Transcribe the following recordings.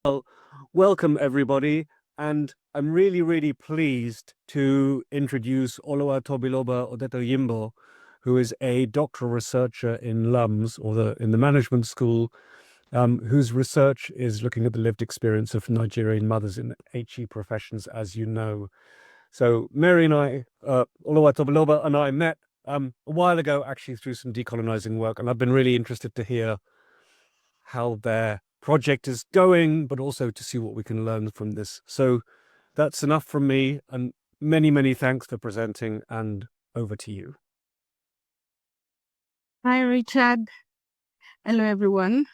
Well, welcome everybody, and I'm really pleased to introduce Oluwatobiloba Odetoyinbo, who is a doctoral researcher in LUMS, or in the management school, whose research is looking at the lived experience of Nigerian mothers in HE professions, as you know. So Mary and I, Oluwatobiloba and I met a while ago, actually through some decolonizing work, and I've been really interested to hear how their project is going, but also to see what we can learn from this. So that's enough from me, and many thanks for presenting, and over to you. Hi, Richard. Hello, everyone.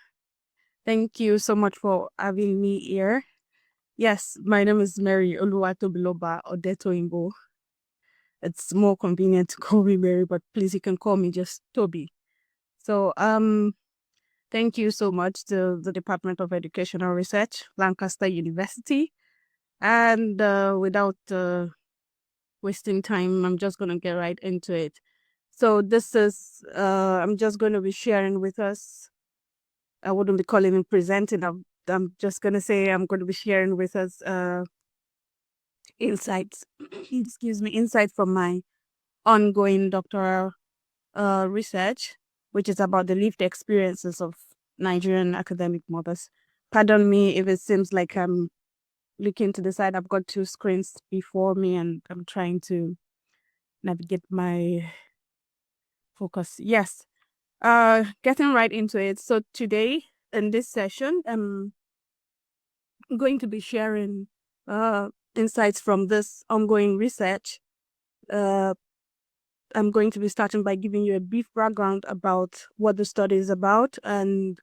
Thank you so much for having me here. Yes, my name is Mary Oluwatobiloba Odetoyinbo. It's more convenient to call me Mary, but please, you can call me just Toby. So, thank you so much to the Department of Educational Research, Lancaster University. And without wasting time, I'm just going to get right into it. So this is, I'm just going to be sharing with us, I wouldn't be calling it presenting, I'm just going to say I'm going to be sharing with us insights, insight from my ongoing doctoral research, which is about the lived experiences of Nigerian academic mothers. Pardon me if it seems like I'm looking to the side. I've got two screens before me and I'm trying to navigate my focus. Yes. Getting right into it. So today in this session, I'm going to be sharing insights from this ongoing research. I'm going to be starting by giving you a brief background about what the study is about and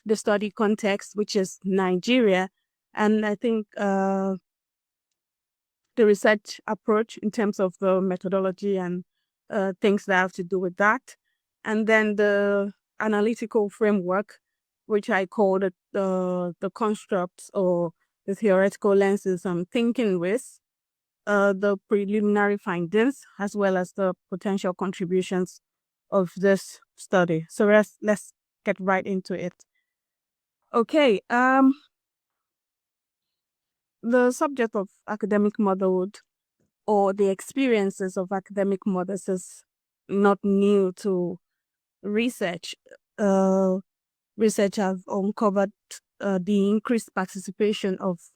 the study context, which is Nigeria. And I think the research approach in terms of the methodology and things that have to do with that. And then the analytical framework, which I call the constructs or the theoretical lenses I'm thinking with, the preliminary findings, as well as the potential contributions of this study. So let's get right into it. Okay, the subject of academic motherhood or the experiences of academic mothers is not new to research. Research have uncovered the increased participation of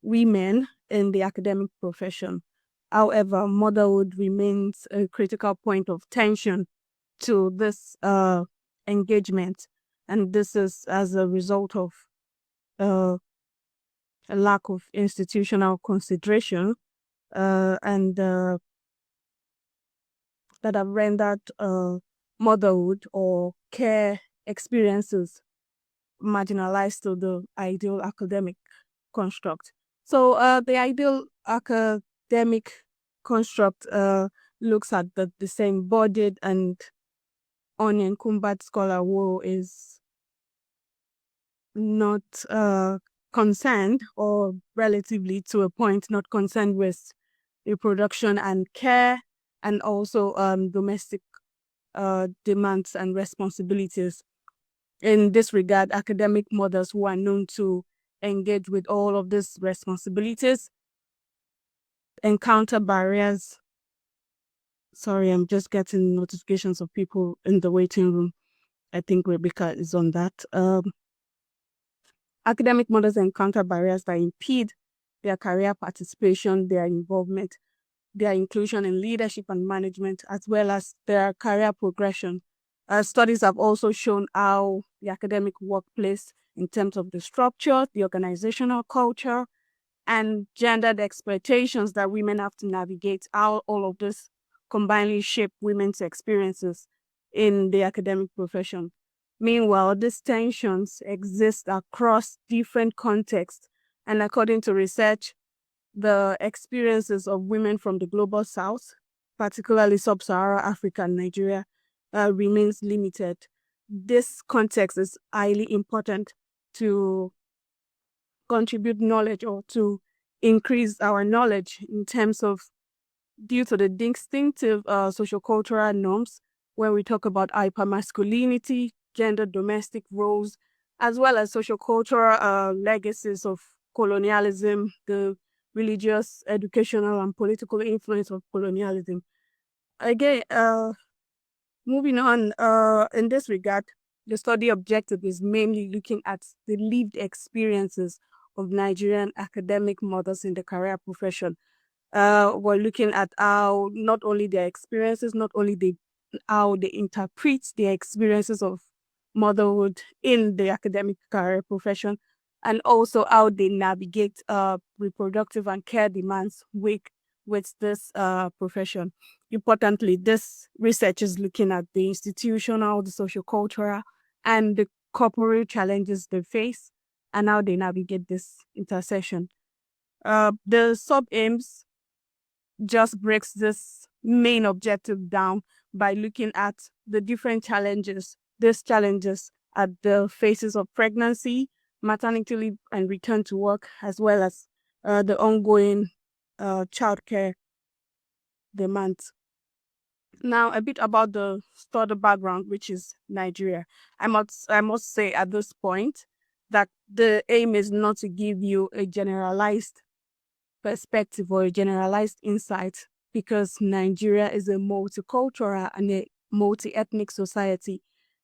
women in the academic profession. However, motherhood remains a critical point of tension to this engagement, and this is as a result of a lack of institutional consideration and that have rendered motherhood or care experiences marginalized to the ideal academic construct. So the ideal academic construct looks at the disembodied and unencumbered scholar who is not concerned, or relatively to a point, not concerned with reproduction and care, and also domestic demands and responsibilities. In this regard, academic mothers who are known to engage with all of these responsibilities encounter barriers. Sorry, I'm just getting notifications of people in the waiting room. I think Rebecca is on that. Academic mothers encounter barriers that impede their career participation, their involvement, their inclusion in leadership and management, as well as their career progression. Studies have also shown how the academic workplace, in terms of the structure, the organizational culture, and gendered expectations that women have to navigate, how all of this combinedly shape women's experiences in the academic profession. Meanwhile, these tensions exist across different contexts, and according to research, the experiences of women from the global south, particularly sub-Saharan Africa and Nigeria, remains limited. This context is highly important to contribute knowledge or to increase our knowledge in terms of, due to the distinctive sociocultural norms, where we talk about hypermasculinity, gender domestic roles, as well as sociocultural legacies of colonialism, the religious, educational, and political influence of colonialism. Again, moving on, in this regard, the study objective is mainly looking at the lived experiences of Nigerian academic mothers in the career profession. We're looking at how not only their experiences, not only how they interpret their experiences of motherhood in the academic career profession, and also how they navigate reproductive and care demands with this profession. Importantly, this research is looking at the institutional, the sociocultural, and the corporate challenges they face and how they navigate this intersection. The sub-aims just breaks this main objective down by looking at the different challenges, these challenges at the phases of pregnancy, maternity leave, and return to work, as well as the ongoing childcare demands. Now, a bit about the study background, which is Nigeria. I must say at this point that the aim is not to give you a generalized perspective or a generalized insight, because Nigeria is a multicultural and a multi-ethnic society.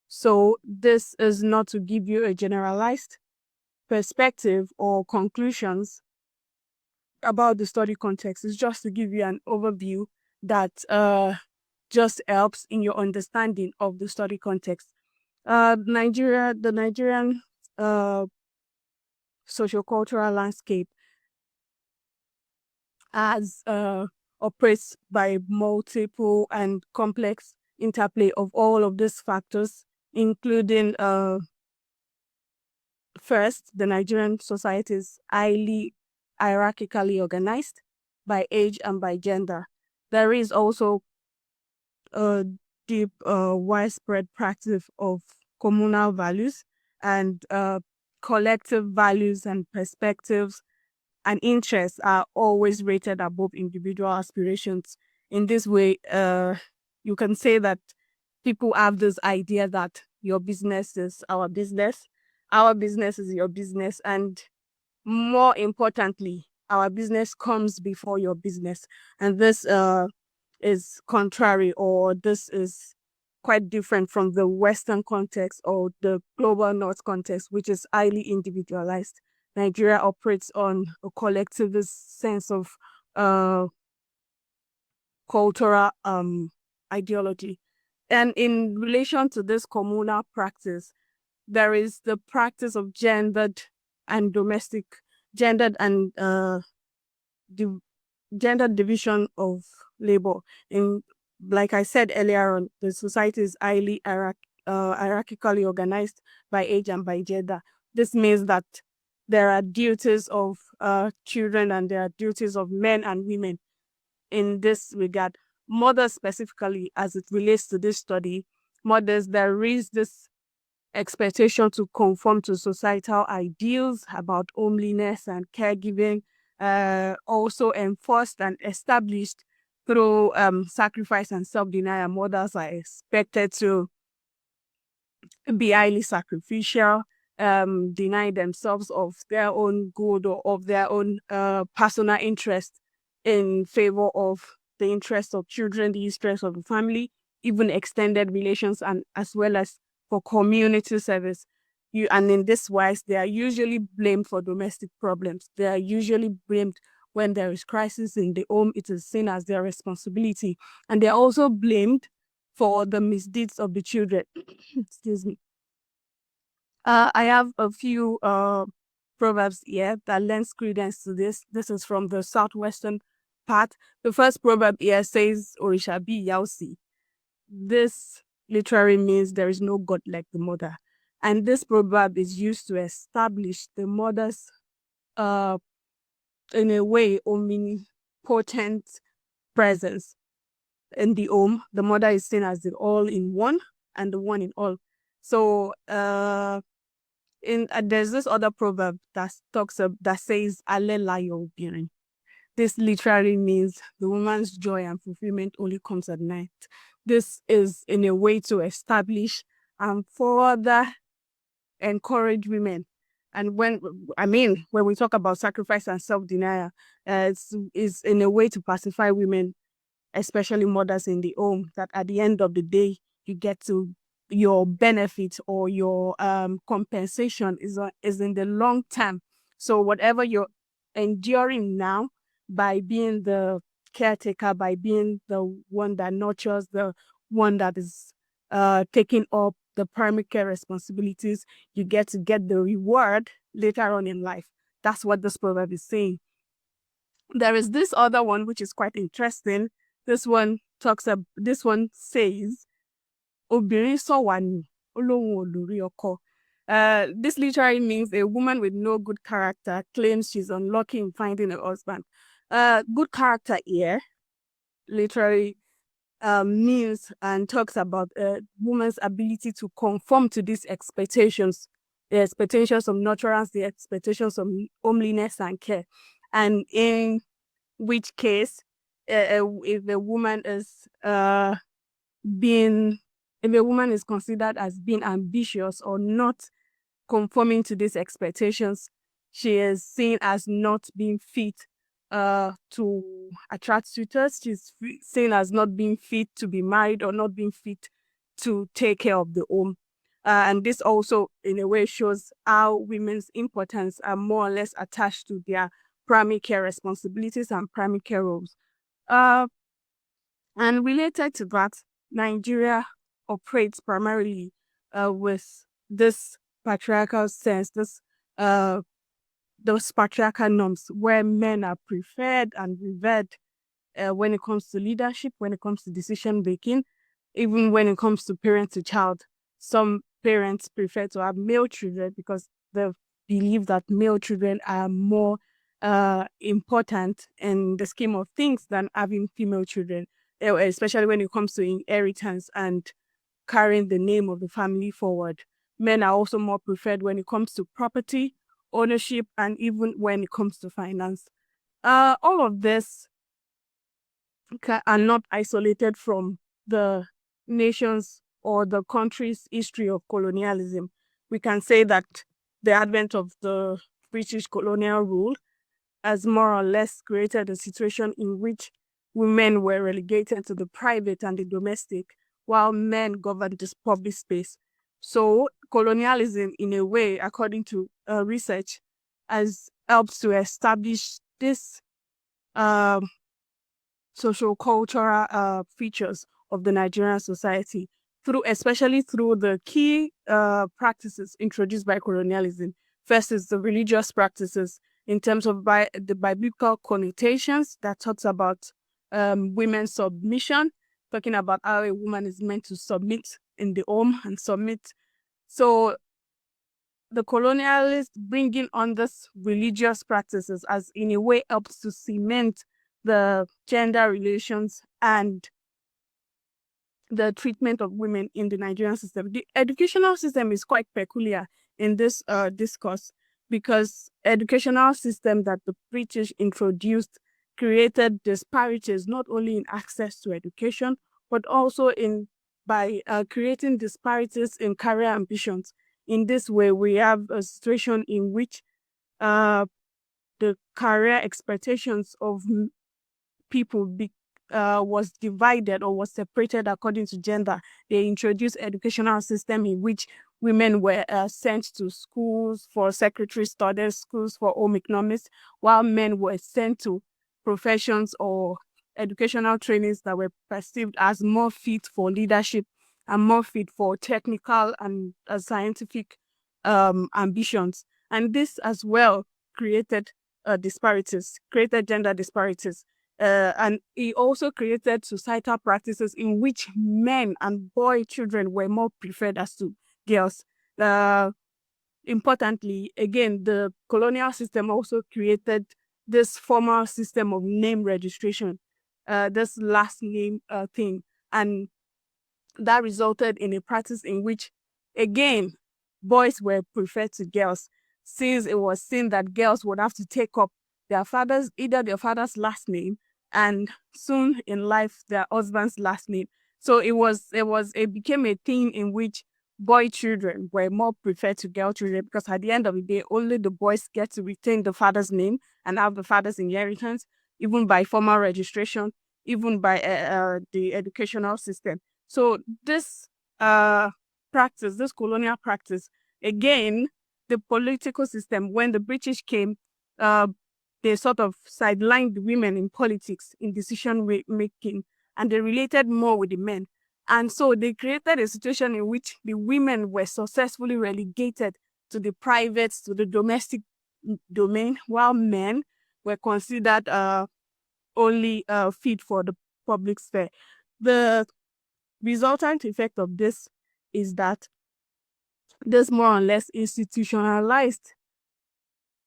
So this is not to give you a generalized perspective or conclusions about the study context. It's just to give you an overview that just helps in your understanding of the study context. The Nigerian sociocultural landscape as operates by multiple and complex interplay of all of these factors, including first, the Nigerian society is highly hierarchically organized by age and by gender. There is also a deep, widespread practice of communal values and collective values and perspectives and interests are always rated above individual aspirations. In this way, you can say that people have this idea that your business is our business is your business, and more importantly, our business comes before your business. And this is contrary, or this is quite different from the Western context or the global North context, which is highly individualized. Nigeria operates on a collectivist sense of cultural ideology. And in relation to this communal practice, there is the practice of gendered and div- gender division of labor. In, like I said earlier on, the society is highly hierarchically organized by age and by gender. This means that there are duties of children and there are duties of men and women in this regard. Mothers specifically, as it relates to this study, mothers, there is this expectation to conform to societal ideals about homeliness and caregiving, also enforced and established through sacrifice and self-denial. Mothers are expected to be highly sacrificial, deny themselves of their own good or of their own personal interest in favor of the interest of children, the interest of the family, even extended relations, and as well as for community service. And in this wise, they are usually blamed for domestic problems. They are usually blamed when there is crisis in the home. It is seen as their responsibility. And they are also blamed for the misdeeds of the children. Excuse me. I have a few proverbs here that lends credence to this. This is from the southwestern part. The first proverb here says, Orisha bi yausi. This literally means there is no God like the mother. And this proverb is used to establish the mother's, in a way, omnipotent presence in the home. The mother is seen as the all in one and the one in all. So, there's this other proverb that says "Alela your obìnrin." This literally means the woman's joy and fulfillment only comes at night. This is in a way to establish and further encourage women. And when we talk about sacrifice and self-denial, it's in a way to pacify women, especially mothers in the home, that at the end of the day, you get to your benefit or your compensation is in the long term. So whatever you're enduring now by being the caretaker, by being the one that nurtures, the one that is taking up the primary care responsibilities, you get the reward later on in life. That's what this proverb is saying. There is this other one which is quite interesting. This one says, "Obìnrin sọ̀wà nù, ó lóun ò lórí ọkọ." This literally means a woman with no good character claims she's unlucky in finding a husband. Good character here literally means and talks about a woman's ability to conform to these expectations, the expectations of nurturance, the expectations of homeliness and care. And in which case, if a woman is considered as being ambitious or not conforming to these expectations, she is seen as not being fit to attract suitors. She's seen as not being fit to be married or not being fit to take care of the home. And this also, in a way, shows how women's importance are more or less attached to their primary care responsibilities and primary care roles. And related to that, Nigeria operates primarily with this patriarchal sense, those patriarchal norms where men are preferred and revered when it comes to leadership, when it comes to decision making, even when it comes to parent to child. Some parents prefer to have male children because they believe that male children are more important in the scheme of things than having female children, especially when it comes to inheritance and carrying the name of the family forward. Men are also more preferred when it comes to property, ownership, and even when it comes to finance. All of this are not isolated from the nation's or the country's history of colonialism. We can say that the advent of the British colonial rule has more or less created a situation in which women were relegated to the private and the domestic, while men governed this public space. So colonialism, in a way, according to research, has helped to establish this socio-cultural features of the Nigerian society, especially through the key practices introduced by colonialism. First is the religious practices in terms of the biblical connotations that talks about women's submission, talking about how a woman is meant to submit in the home and submit. So the colonialists bringing on this religious practices as in a way helps to cement the gender relations and the treatment of women in the Nigerian system. The educational system is quite peculiar in this discourse because educational system that the British introduced created disparities not only in access to education, but also by creating disparities in career ambitions. In this way, we have a situation in which the career expectations of people was divided or was separated according to gender. They introduced educational system in which women were sent to schools for secretary studies, schools for home economics, while men were sent to professions or educational trainings that were perceived as more fit for leadership and more fit for technical and scientific ambitions. And this as well created gender disparities. And he also created societal practices in which men and boy children were more preferred as to girls. Importantly, again, the colonial system also created this formal system of name registration, this last name thing. And that resulted in a practice in which, again, boys were preferred to girls, since it was seen that girls would have to take up either their father's last name and soon in life their husband's last name. So it became a thing in which boy children were more preferred to girl children, because at the end of the day, only the boys get to retain the father's name and have the father's inheritance, even by formal registration, even by the educational system. So this practice, this colonial practice, again, the political system, when the British came, they sort of sidelined the women in politics, in decision making, and they related more with the men. And so they created a situation in which the women were successfully relegated to the private, to the domestic domain, while men were considered only fit for the public sphere. The resultant effect of this is that this more or less institutionalized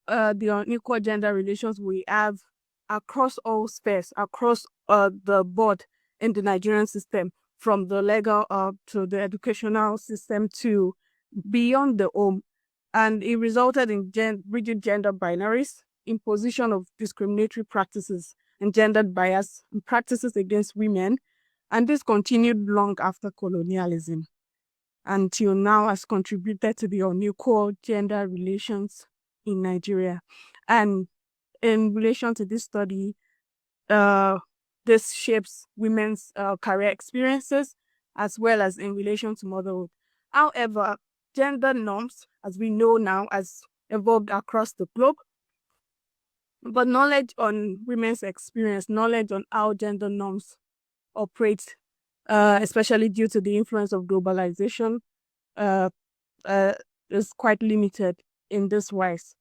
the unequal gender relations we have across all spheres, across the board in the Nigerian system, from the legal to the educational system to beyond the home. And it resulted in rigid gender binaries, imposition of discriminatory practices and gendered bias and practices against women. And this continued long after colonialism, until now has contributed to the unequal gender relations in Nigeria. And in relation to this study, this shapes women's career experiences as well as in relation to motherhood. However, gender norms, as we know now, has evolved across the globe, but knowledge on women's experience, knowledge on how gender norms operate, especially due to the influence of globalization, uh, uh, is quite limited in this wise.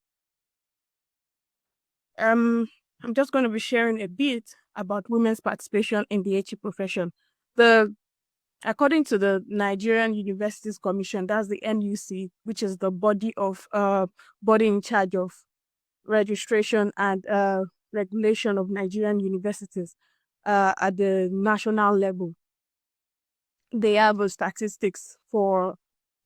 I'm just going to be sharing a bit about women's participation in the HE profession. According to the Nigerian Universities Commission, that's the NUC, which is the body in charge of registration and regulation of Nigerian universities at the national level. They have statistics for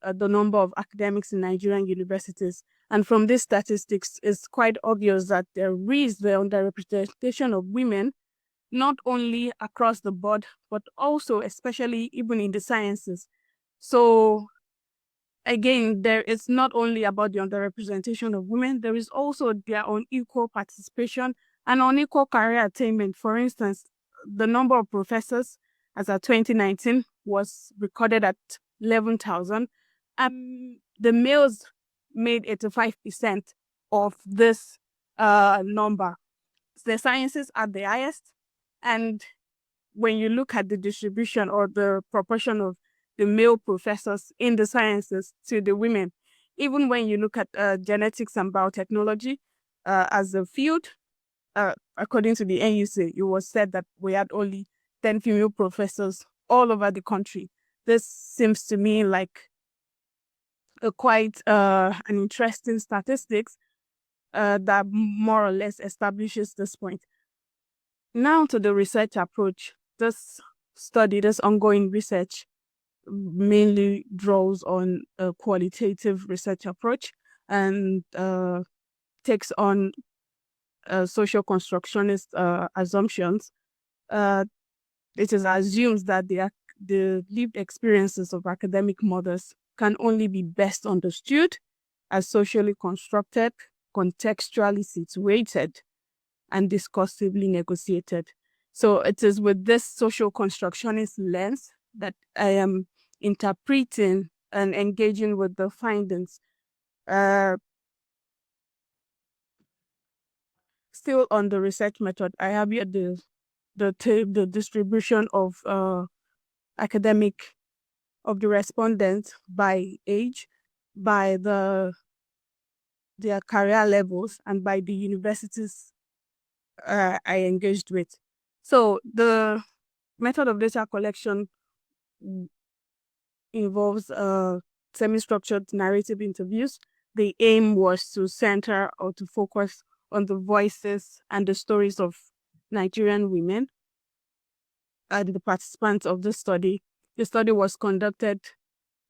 the number of academics in Nigerian universities. And from these statistics, it's quite obvious that there is the underrepresentation of women, not only across the board, but also especially even in the sciences. So again, there is not only about the underrepresentation of women, there is also their unequal participation and unequal career attainment. For instance, the number of professors as of 2019 was recorded at 11,000. The males made 85% of this number. The sciences are the highest. And when you look at the distribution or the proportion of the male professors in the sciences to the women, even when you look at genetics and biotechnology as a field, according to the NUC, it was said that we had only 10 female professors all over the country. This seems to me like quite an interesting statistics that more or less establishes this point. Now to the research approach. This ongoing research mainly draws on a qualitative research approach and takes on social constructionist assumptions. It is assumed that the lived experiences of academic mothers can only be best understood as socially constructed, contextually situated, and discursively negotiated. So it is with this social constructionist lens that I am interpreting and engaging with the findings. Still on the research method, I have here the distribution of academic of the respondents by age, by their career levels, and by the universities I engaged with. So the method of data collection involves semi-structured narrative interviews. The aim was to center or to focus on the voices and the stories of Nigerian women and the participants of the study. The study was conducted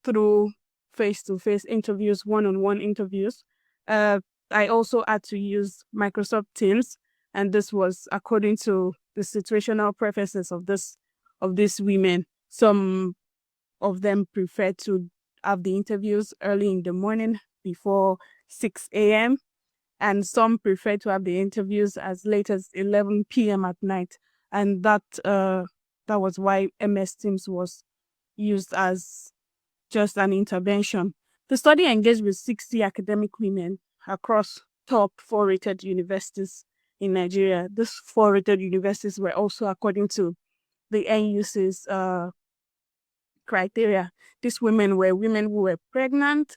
through face-to-face interviews, one-on-one interviews. I also had to use Microsoft Teams, and this was according to the situational preferences of these women. Some of them prefer to have the interviews early in the morning before 6 a.m. And some prefer to have the interviews as late as 11 p.m. at night. And that was why MS Teams was used as just an intervention. The study engaged with 60 academic women across top 4-rated universities in Nigeria. These 4-rated universities were also according to the NUC's criteria. These women were women who were pregnant,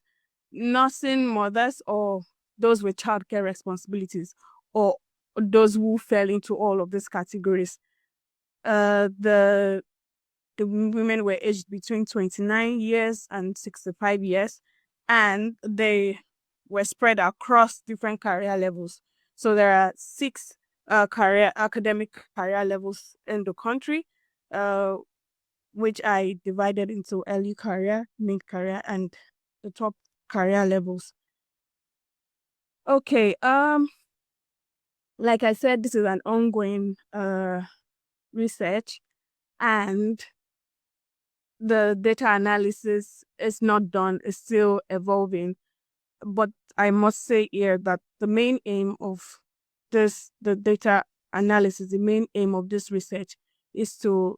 nursing mothers, or those with childcare responsibilities, or those who fell into all of these categories. The women were aged between 29 years and 65 years, and they were spread across different career levels. So there are 6 academic career levels in the country, which I divided into early career, mid-career, and the top career levels. Okay, like I said, this is an ongoing research, and the data analysis is not done, it's still evolving. But I must say here that the main aim of the data analysis, the main aim of this research is to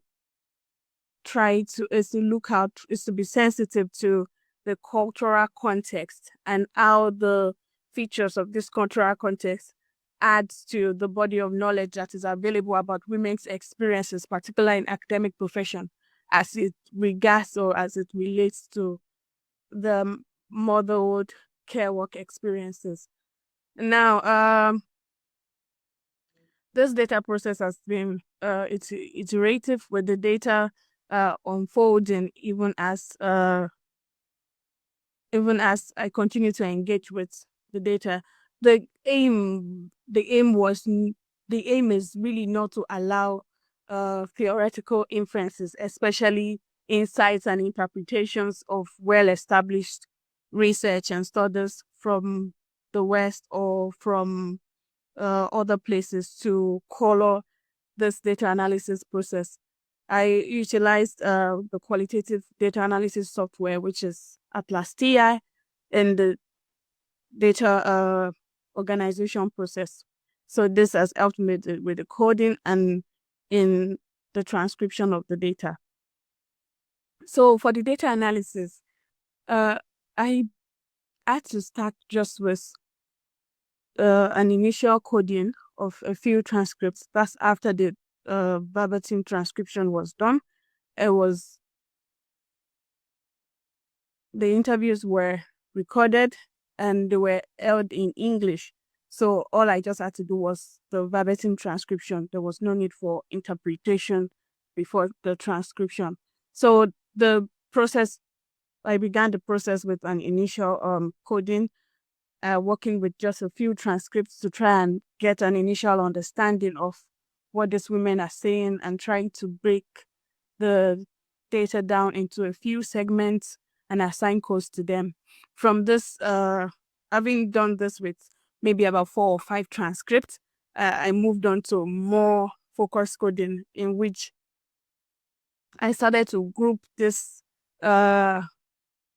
be sensitive to the cultural context and how the features of this cultural context adds to the body of knowledge that is available about women's experiences, particularly in academic profession, as it regards or as it relates to the motherhood care work experiences. Now, this data process has been it's iterative, with the data unfolding even as I continue to engage with the data. The aim is really not to allow theoretical inferences, especially insights and interpretations of well-established research and studies from the West or from other places, to color this data analysis process. I utilized the qualitative data analysis software, which is Atlas TI, in the data organization process. So this has helped me with the coding and in the transcription of the data. So for the data analysis, I had to start just with an initial coding of a few transcripts. That's after the verbatim transcription was done. The interviews were recorded and they were held in English. So all I just had to do was the verbatim transcription. There was no need for interpretation before the transcription. So I began the process with an initial coding, working with just a few transcripts to try and get an initial understanding of what these women are saying, and trying to break the data down into a few segments and assign codes to them. From this, having done this with maybe about 4 or 5 transcripts, I moved on to more focused coding, in which I started to group the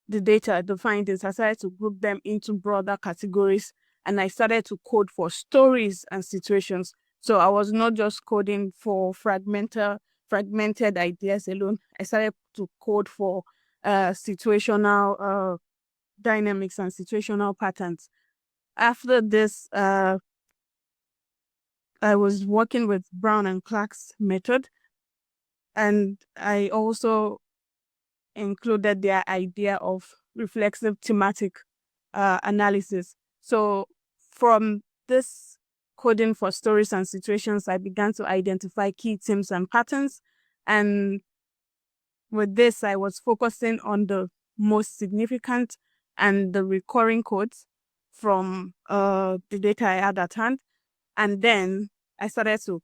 data, the findings. I started to group them into broader categories, and I started to code for stories and situations. So I was not just coding for fragmented ideas alone. I started to code for situational dynamics and situational patterns. After this, I was working with Brown and Clark's method, and I also included their idea of reflexive thematic analysis. So from this coding for stories and situations, I began to identify key themes and patterns. And with this, I was focusing on the most significant and the recurring codes from the data I had at hand. And then I started to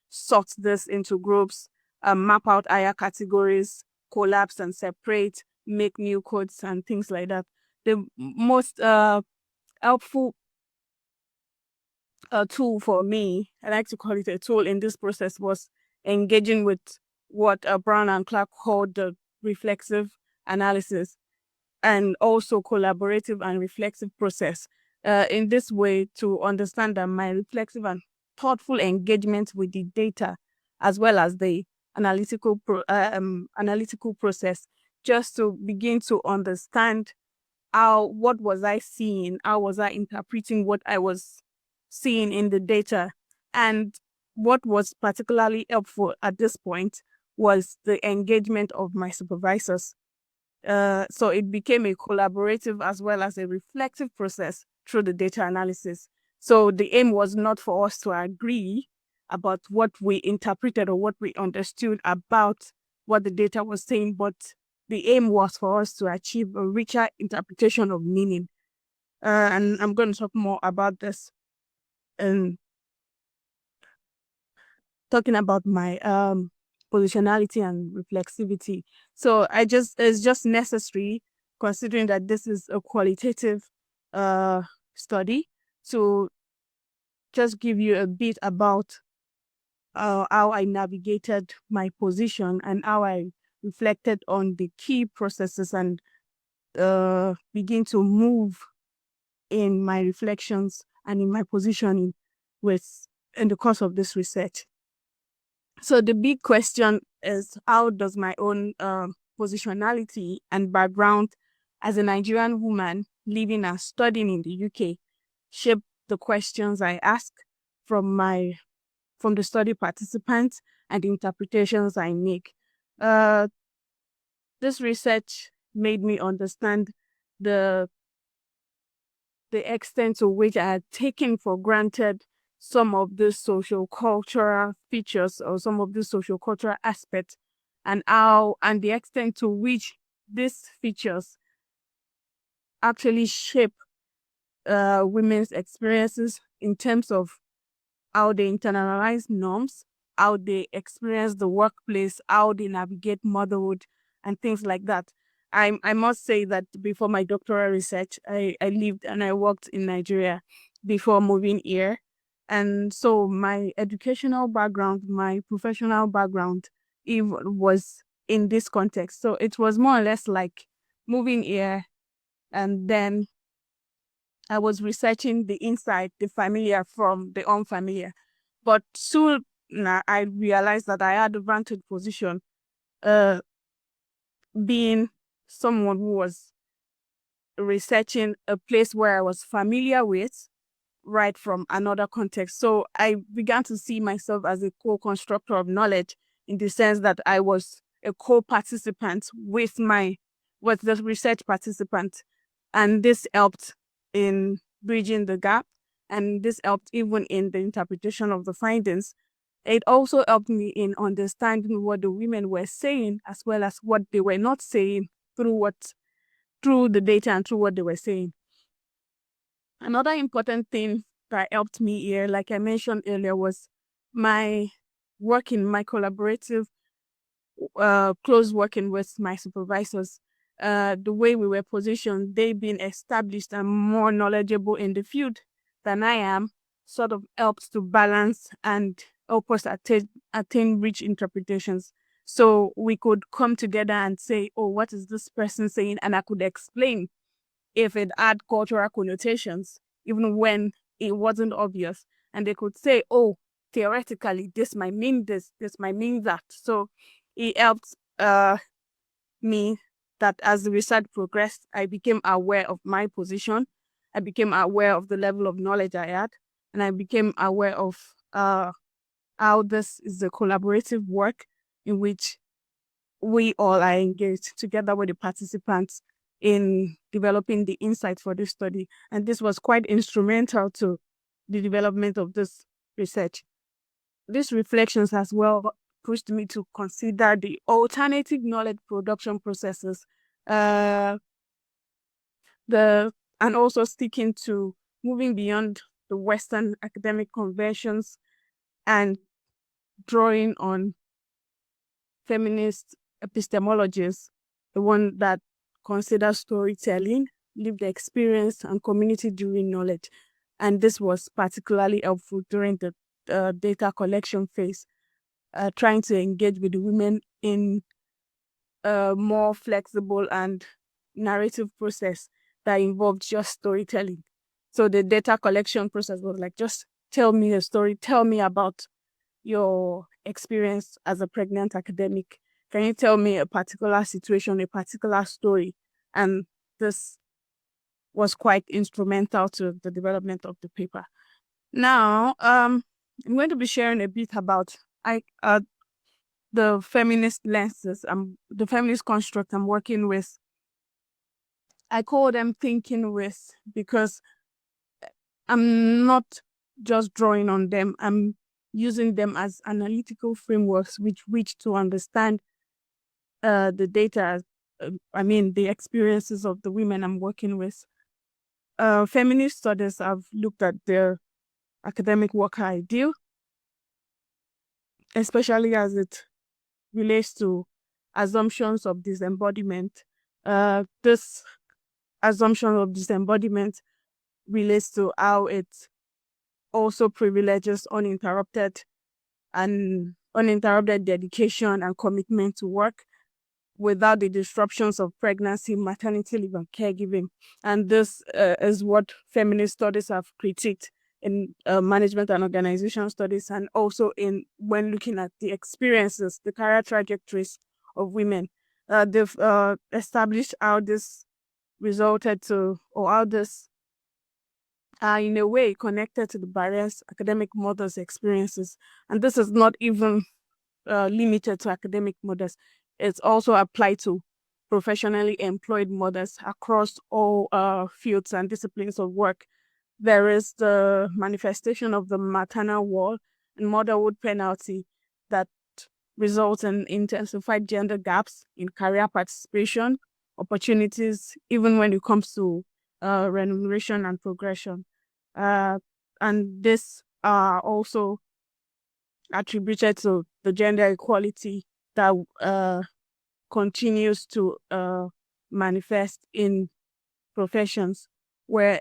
sort this into groups, map out higher categories, collapse and separate, make new codes and things like that. The most helpful tool for me, I like to call it a tool in this process, was engaging with what Brown and Clark called the reflexive analysis. and also collaborative and reflexive process. In this way, to understand that my reflexive and thoughtful engagement with the data, as well as the analytical process, just to begin to understand what was I seeing, how was I interpreting what I was seeing in the data. And what was particularly helpful at this point was the engagement of my supervisors. So it became a collaborative as well as a reflective process through the data analysis. So the aim was not for us to agree about what we interpreted or what we understood about what the data was saying, but the aim was for us to achieve a richer interpretation of meaning. And I'm going to talk more about this and talking about my positionality and reflexivity. So it's just necessary, considering that this is a qualitative study, to just give you a bit about how I navigated my position and how I reflected on the key processes and begin to move in my reflections and in my positioning in the course of this research. So the big question is, how does my own positionality and background as a Nigerian woman living and studying in the UK shape the questions I ask from the study participants and the interpretations I make? This research made me understand the extent to which I had taken for granted some of the socio-cultural features or some of the socio-cultural aspects, and the extent to which these features actually shape women's experiences in terms of how they internalize norms, how they experience the workplace, how they navigate motherhood, and things like that. I must say that before my doctoral research, I lived and I worked in Nigeria before moving here. And so my educational background, my professional background, was in this context. So it was more or less like moving here, and then I was researching the inside, the familiar from the unfamiliar. But soon I realized that I had a vantage position, uh, being someone who was researching a place where I was familiar with, right from another context. So I began to see myself as a co-constructor of knowledge, in the sense that I was a co-participant with the research participant. And this helped in bridging the gap, and this helped even in the interpretation of the findings. It also helped me in understanding what the women were saying, as well as what they were not saying, through the data and through what they were saying. Another important thing that helped me here, like I mentioned earlier, was my my collaborative, close working with my supervisors. The way we were positioned, they being established and more knowledgeable in the field than I am, sort of helps to balance and help us attain rich interpretations. So we could come together and say, oh, what is this person saying? And I could explain if it had cultural connotations, even when it wasn't obvious. And they could say, oh, theoretically, this might mean this might mean that. So it helped me that as the research progressed, I became aware of my position. I became aware of the level of knowledge I had, and I became aware of how this is a collaborative work in which we all are engaged together with the participants in developing the insights for this study. And this was quite instrumental to the development of this research. These reflections as well pushed me to consider the alternative knowledge production processes, uh, and also sticking to moving beyond the Western academic conventions and drawing on feminist epistemologies, the one that considers storytelling, lived experience, and community-driven knowledge. And this was particularly helpful during the data collection phase, trying to engage with the women in a more flexible and narrative process that involved just storytelling. So the data collection process was like, just tell me a story, tell me about your experience as a pregnant academic. Can you tell me a particular situation, a particular story? And this was quite instrumental to the development of the paper. Now, I'm going to be sharing a bit about the feminist lenses, the feminist construct I'm working with. I call them thinking with because I'm not just drawing on them. I'm using them as analytical frameworks which to understand the data, the experiences of the women I'm working with. Feminist studies have looked at their academic worker ideal, especially as it relates to assumptions of disembodiment. This assumption of disembodiment relates to how it also privileges uninterrupted dedication and commitment to work without the disruptions of pregnancy, maternity leave, and caregiving. And this is what feminist studies have critiqued in management and organization studies, and also when looking at the experiences, the career trajectories of women. They've established how this resulted to, or how this are in a way connected to the various academic mothers' experiences. And this is not even limited to academic mothers. It's also applied to professionally employed mothers across all fields and disciplines of work. There is the manifestation of the maternal wall and motherhood penalty that results in intensified gender gaps in career participation, opportunities, even when it comes to remuneration and progression. And this are also attributed to the gender equality that continues to manifest in professions where,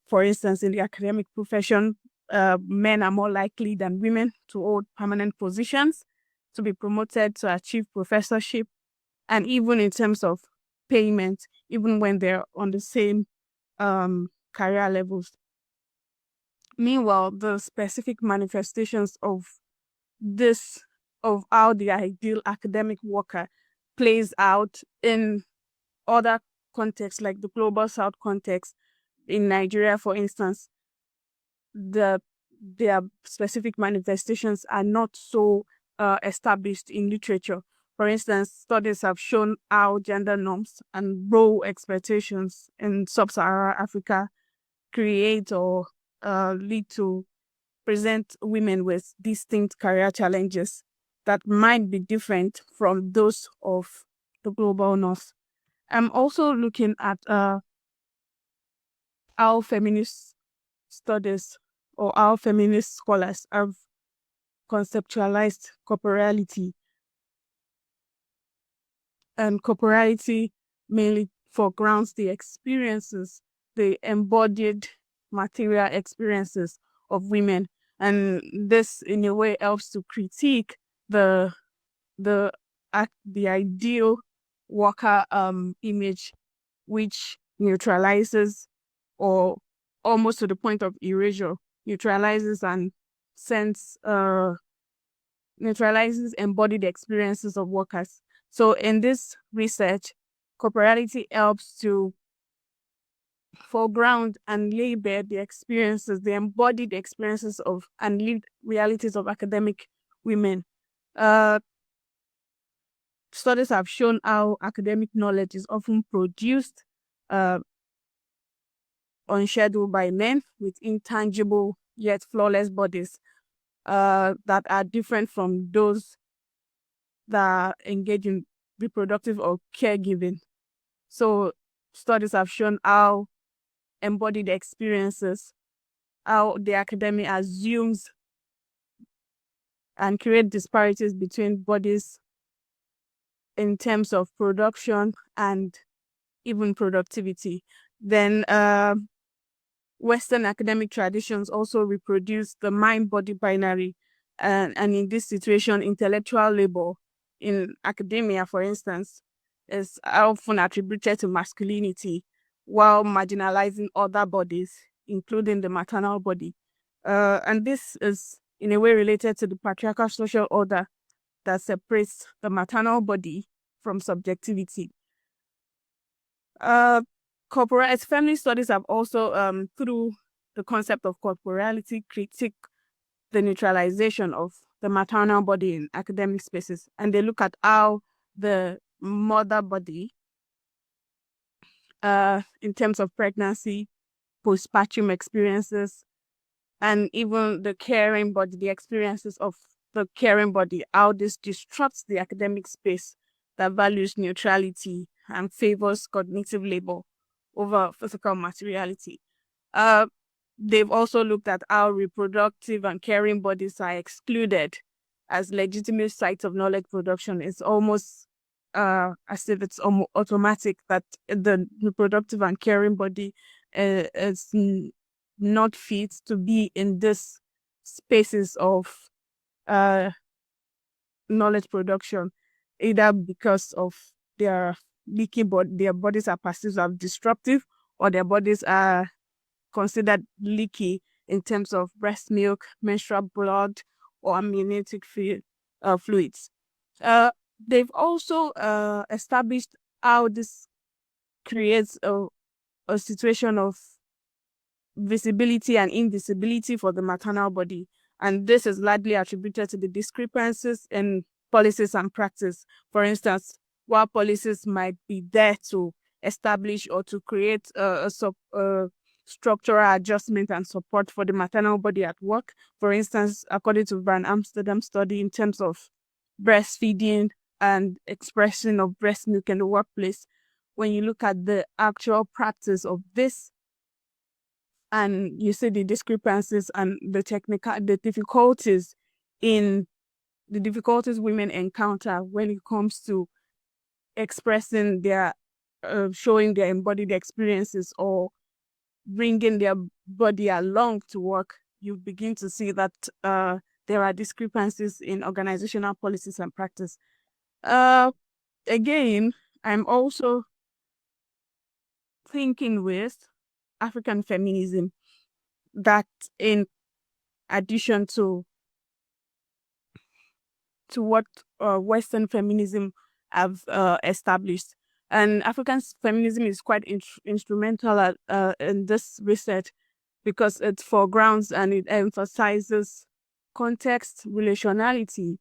for instance, in the academic profession, men are more likely than women to hold permanent positions, to be promoted, to achieve professorship, and even in terms of payment, even when they're on the same career levels. Meanwhile, the specific manifestations of how the ideal academic worker plays out in other contexts, like the global south context. In Nigeria, for instance, their specific manifestations are not so established in literature. For instance, studies have shown how gender norms and role expectations in sub-Saharan Africa create or lead to present women with distinct career challenges that might be different from those of the global north. I'm also looking at how feminist studies or how feminist scholars have conceptualized corporeality, and corporeality mainly foregrounds the experiences, the embodied material experiences of women. And this, in a way, helps to critique the ideal worker image, which neutralizes, or almost to the point of erasure, neutralizes and sends neutralizes embodied experiences of workers. So in this research, corporality helps to foreground and lay bare the experiences, the embodied experiences of and lived realities of academic women. Studies have shown how academic knowledge is often produced unscheduled by men with intangible yet flawless bodies that are different from those that engage in reproductive or caregiving. So studies have shown how embodied experiences, how the academy assumes and create disparities between bodies in terms of production and even productivity. Then Western academic traditions also reproduce the mind-body binary, and in this situation, intellectual labor in academia, for instance, is often attributed to masculinity while marginalizing other bodies, including the maternal body. And this is in a way related to the patriarchal social order that separates the maternal body from subjectivity. Corporeal feminist studies have also, through the concept of corporeality, critique the neutralization of the maternal body in academic spaces, and they look at how the mother body, in terms of pregnancy, postpartum experiences, and even the caring body, the experiences of the caring body, how this disrupts the academic space that values neutrality and favors cognitive labor over physical materiality. They've also looked at how reproductive and caring bodies are excluded as legitimate sites of knowledge production. It's almost as if it's automatic that the reproductive and caring body is not fit to be in this spaces of knowledge production, either because of their leaky their bodies are perceived as disruptive, or their bodies are considered leaky in terms of breast milk, menstrual blood, or amniotic fluids. They've also established how this creates a situation of visibility and invisibility for the maternal body. And this is largely attributed to the discrepancies in policies and practice. For instance, while policies might be there to establish or to create a structural adjustment and support for the maternal body at work. For instance, according to Van Amsterdam study in terms of breastfeeding and expression of breast milk in the workplace, when you look at the actual practice of this, and you see the discrepancies and the difficulties women encounter when it comes to expressing their, showing their embodied experiences or bringing their body along to work, you begin to see that there are discrepancies in organizational policies and practice. Again, I'm also thinking with African feminism that, in addition to what Western feminism have established, and African feminism is quite instrumental in this research because it foregrounds and it emphasizes context, relationality,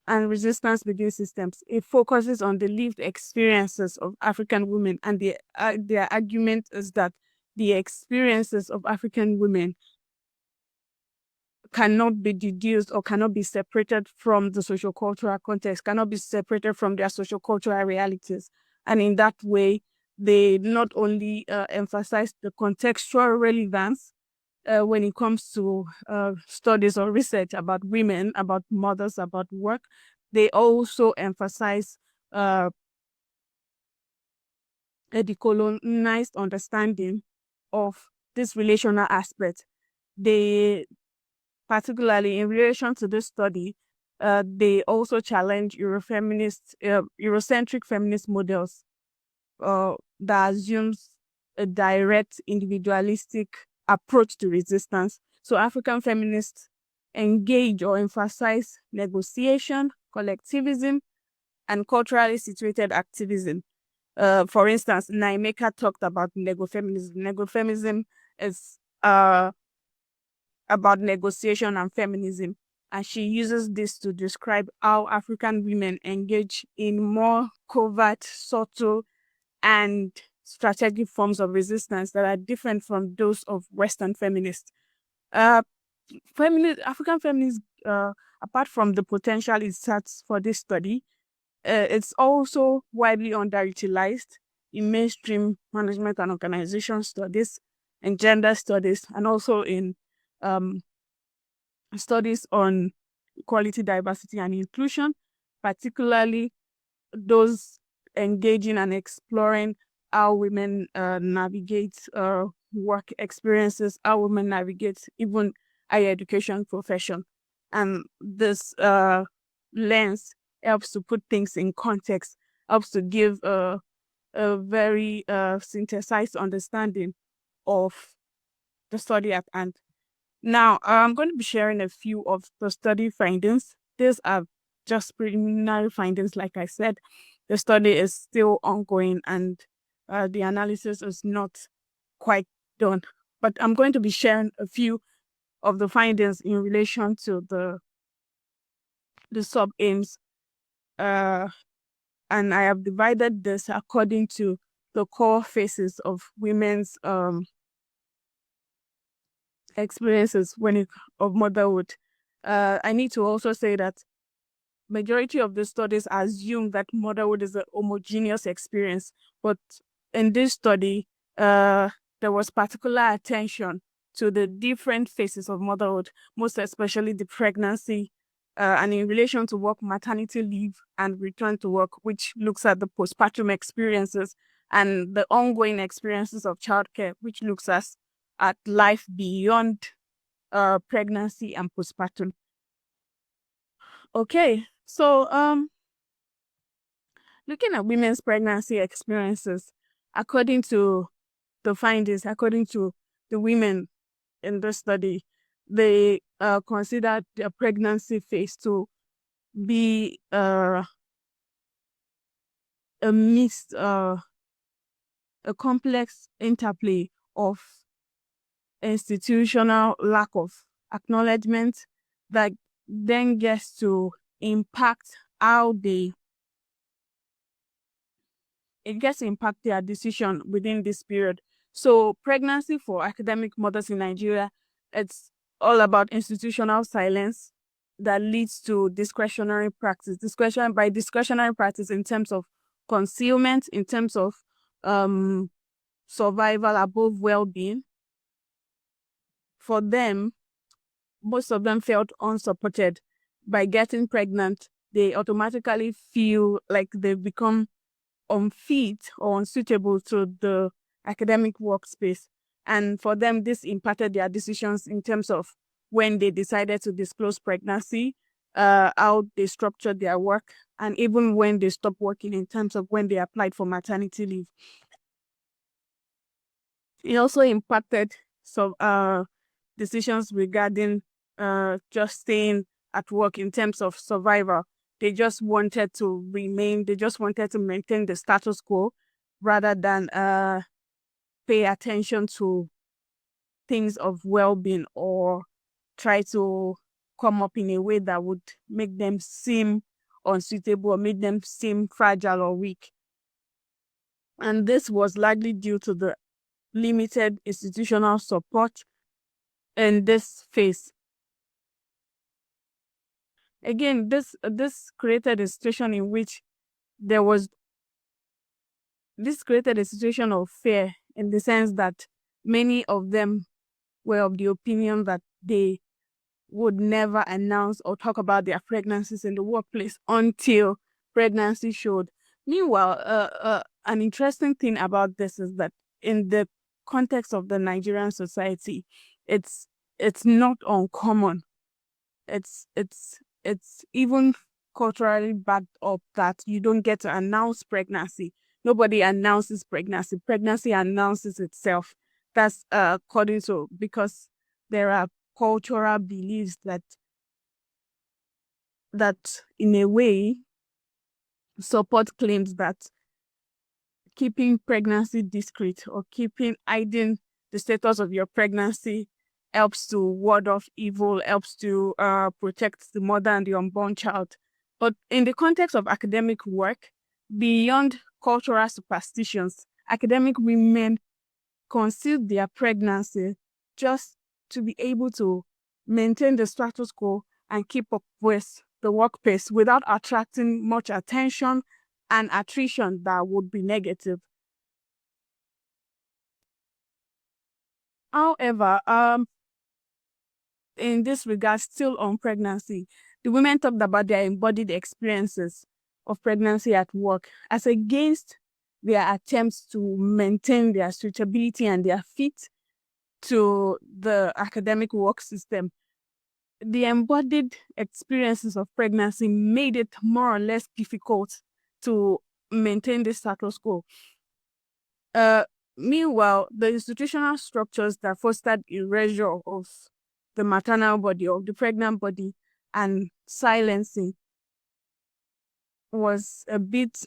and resistance within systems. It focuses on the lived experiences of African women, and their argument is that the experiences of African women cannot be deduced or cannot be separated from the sociocultural context, cannot be separated from their sociocultural realities. And in that way, they not only emphasize the contextual relevance when it comes to studies or research about women, about mothers, about work, they also emphasize a decolonized understanding of this relational aspect. They, particularly in relation to this study, they also challenge Eurocentric feminist models that assumes a direct individualistic approach to resistance. So African feminists engage or emphasize negotiation, collectivism, and culturally situated activism. For instance, Naimeka talked about negofeminism. Negofeminism is about negotiation and feminism, and she uses this to describe how African women engage in more covert, subtle, and strategic forms of resistance that are different from those of Western feminists. African feminists, apart from the potential it sets for this study, it's also widely underutilized in mainstream management and organization studies, and gender studies, and also in studies on equality, diversity, and inclusion, particularly those engaging and exploring how women navigate work experiences, how women navigate even higher education profession. And this lens helps to put things in context, helps to give a very synthesized understanding of the study at hand. Now, I'm going to be sharing a few of the study findings. These are just preliminary findings, like I said. The study is still ongoing and the analysis is not quite done. But I'm going to be sharing a few of the findings in relation to the sub-aims. And I have divided this according to the core phases of women's experiences of motherhood. I need to also say that majority of the studies assume that motherhood is a homogeneous experience, but in this study, there was particular attention to the different phases of motherhood, most especially the pregnancy, and in relation to work, maternity leave, and return to work, which looks at the postpartum experiences and the ongoing experiences of childcare, which looks at life beyond pregnancy and postpartum. Okay, so looking at women's pregnancy experiences, according to the findings, according to the women in the study, they considered their pregnancy phase to be a mixed, a complex interplay of institutional lack of acknowledgement that then gets to impact how it gets to impact their decision within this period. So pregnancy for academic mothers in Nigeria, it's all about institutional silence that leads to discretionary practice. By discretionary practice in terms of concealment, in terms of survival above well-being. For them, most of them felt unsupported. By getting pregnant, they automatically feel like they've become unfit or unsuitable to the academic workspace. And for them, this impacted their decisions in terms of when they decided to disclose pregnancy, how they structured their work, and even when they stopped working in terms of when they applied for maternity leave. It also impacted some decisions regarding just staying at work in terms of survival. They just wanted to maintain the status quo rather than pay attention to things of well-being or try to come up in a way that would make them seem unsuitable or make them seem fragile or weak. And this was largely due to the limited institutional support in this phase. Again, this created a situation in which this created a situation of fear, in the sense that many of them were of the opinion that they would never announce or talk about their pregnancies in the workplace until pregnancy showed. Meanwhile, an interesting thing about this is that in the context of the Nigerian society, it's not uncommon. It's even culturally backed up that you don't get to announce pregnancy. Nobody announces pregnancy. Pregnancy announces itself. That's according to, because there are cultural beliefs that in a way support claims that keeping pregnancy discreet or hiding the status of your pregnancy helps to ward off evil, helps to protect the mother and the unborn child. But in the context of academic work, beyond cultural superstitions, academic women conceal their pregnancy just to be able to maintain the status quo and keep up with the work pace without attracting much attention and attrition that would be negative. However, in this regard, still on pregnancy, the women talked about their embodied experiences of pregnancy at work as against their attempts to maintain their suitability and their fit to the academic work system. the embodied experiences of pregnancy made it more or less difficult to maintain the status quo. Meanwhile, the institutional structures that fostered erasure of the maternal body, of the pregnant body, and silencing was a bit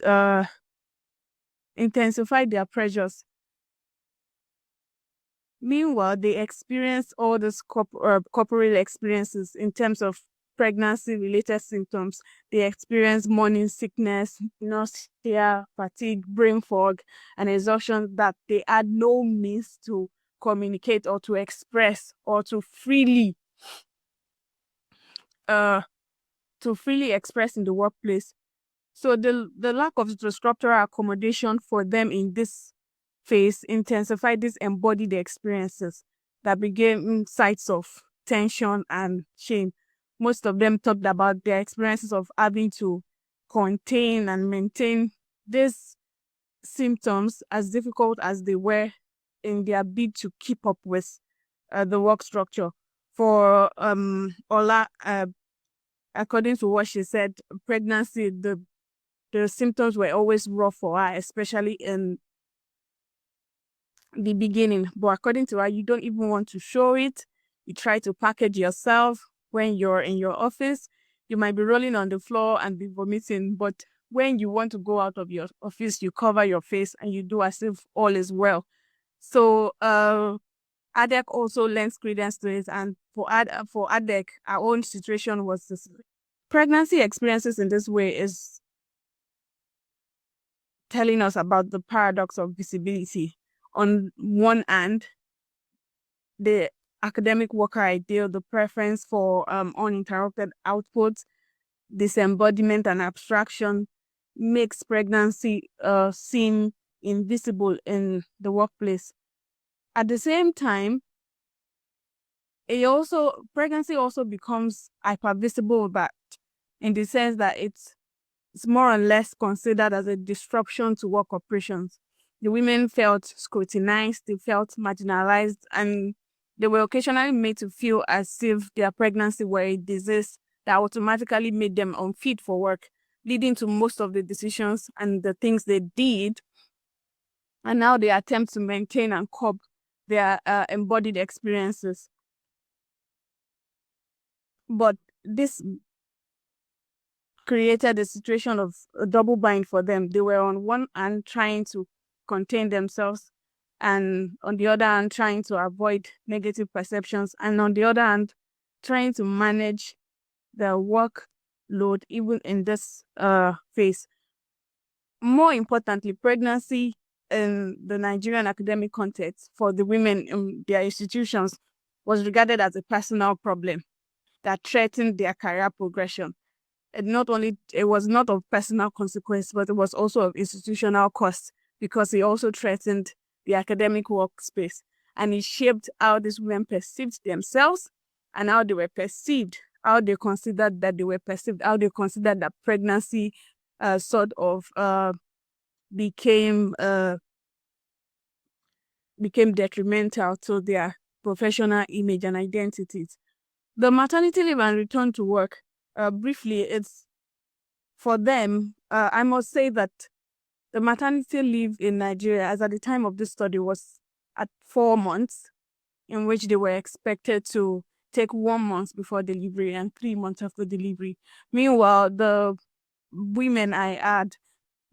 intensified their pressures. Meanwhile, they experienced all these corporeal experiences in terms of pregnancy-related symptoms. They experienced morning sickness, nausea, fatigue, brain fog, and exhaustion that they had no means to communicate or to express or to freely express in the workplace. So the lack of the structural accommodation for them in this phase intensified these embodied experiences that became sites of tension and shame. Most of them talked about their experiences of having to contain and maintain these symptoms, as difficult as they were, in their bid to keep up with the work structure. For Ola, according to what she said, pregnancy, the symptoms were always rough for her, especially in the beginning. But according to her, you don't even want to show it. You try to package yourself when you're in your office. You might be rolling on the floor and be vomiting, but when you want to go out of your office, you cover your face and you do as if all is well. So ADEC also lends credence to it, and for ADEC, our own situation was this. Pregnancy experiences in this way is telling us about the paradox of visibility. On one hand, the academic worker ideal, the preference for uninterrupted output, disembodiment, and abstraction makes pregnancy seem invisible in the workplace. At the same time, pregnancy also becomes hypervisible, but in the sense that it's more or less considered as a disruption to work operations. The women felt scrutinized, they felt marginalized, and they were occasionally made to feel as if their pregnancy were a disease that automatically made them unfit for work, leading to most of the decisions and the things they did. And now they attempt to maintain and curb their embodied experiences. But this created a situation of a double bind for them. They were on one hand trying to contain themselves, and on the other hand trying to avoid negative perceptions, and on the other hand trying to manage the workload even in this phase. More importantly, pregnancy in the Nigerian academic context for the women in their institutions was regarded as a personal problem that threatened their career progression. It was not of personal consequence, but it was also of institutional cost, because it also threatened the academic workspace, and it shaped how these women perceived themselves and how they were perceived, how they considered that they were perceived, how they considered that pregnancy became detrimental to their professional image and identities. The maternity leave and return to work, briefly, it's for them, I must say that the maternity leave in Nigeria, as at the time of this study, was at 4 months, in which they were expected to take 1 month before delivery and 3 months after delivery. Meanwhile, the women I had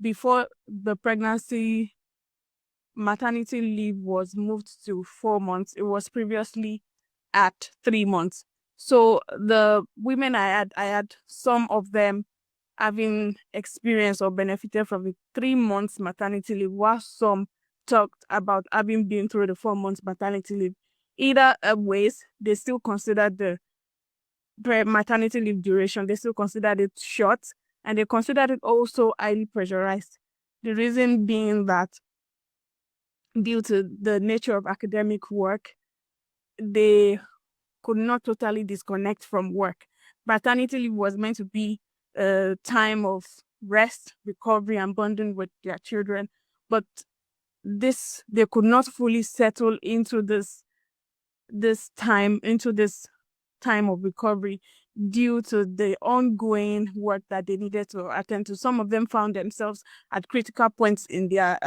before the maternity leave was moved to 4 months. It was previously at 3 months. So the women I had some of them having experienced or benefited from the 3 months maternity leave, while some talked about having been through the 4 months maternity leave. Either ways, they still considered the maternity leave duration, they still considered it short, and they considered it also highly pressurized. The reason being that due to the nature of academic work, they could not totally disconnect from work. Maternity leave was meant to be a time of rest, recovery, and bonding with their children, but they could not fully settle into this time, into this time of recovery due to the ongoing work that they needed to attend to. Some of them found themselves at critical points in their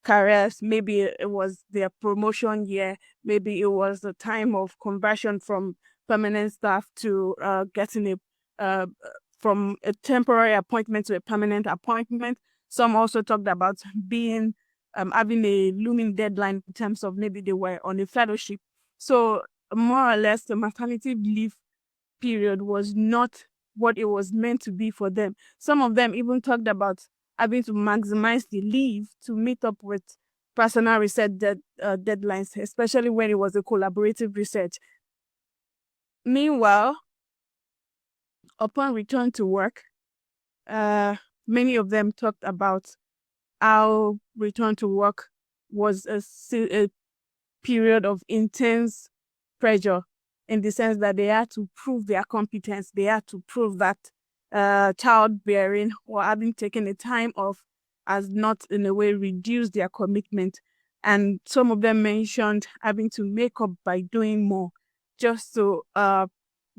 careers. Maybe it was their promotion year. Maybe it was the time of conversion from permanent staff to getting from a temporary appointment to a permanent appointment. Some also talked about being having a looming deadline in terms of maybe they were on a fellowship. So more or less, the maternity leave period was not what it was meant to be for them. Some of them even talked about having to maximize the leave to meet up with personal research deadlines, especially when it was a collaborative research. Meanwhile, upon return to work, many of them talked about how return to work was a period of intense pressure, in the sense that they had to prove their competence. They had to prove that childbearing or having taken a time off has not in a way reduced their commitment. And some of them mentioned having to make up by doing more just to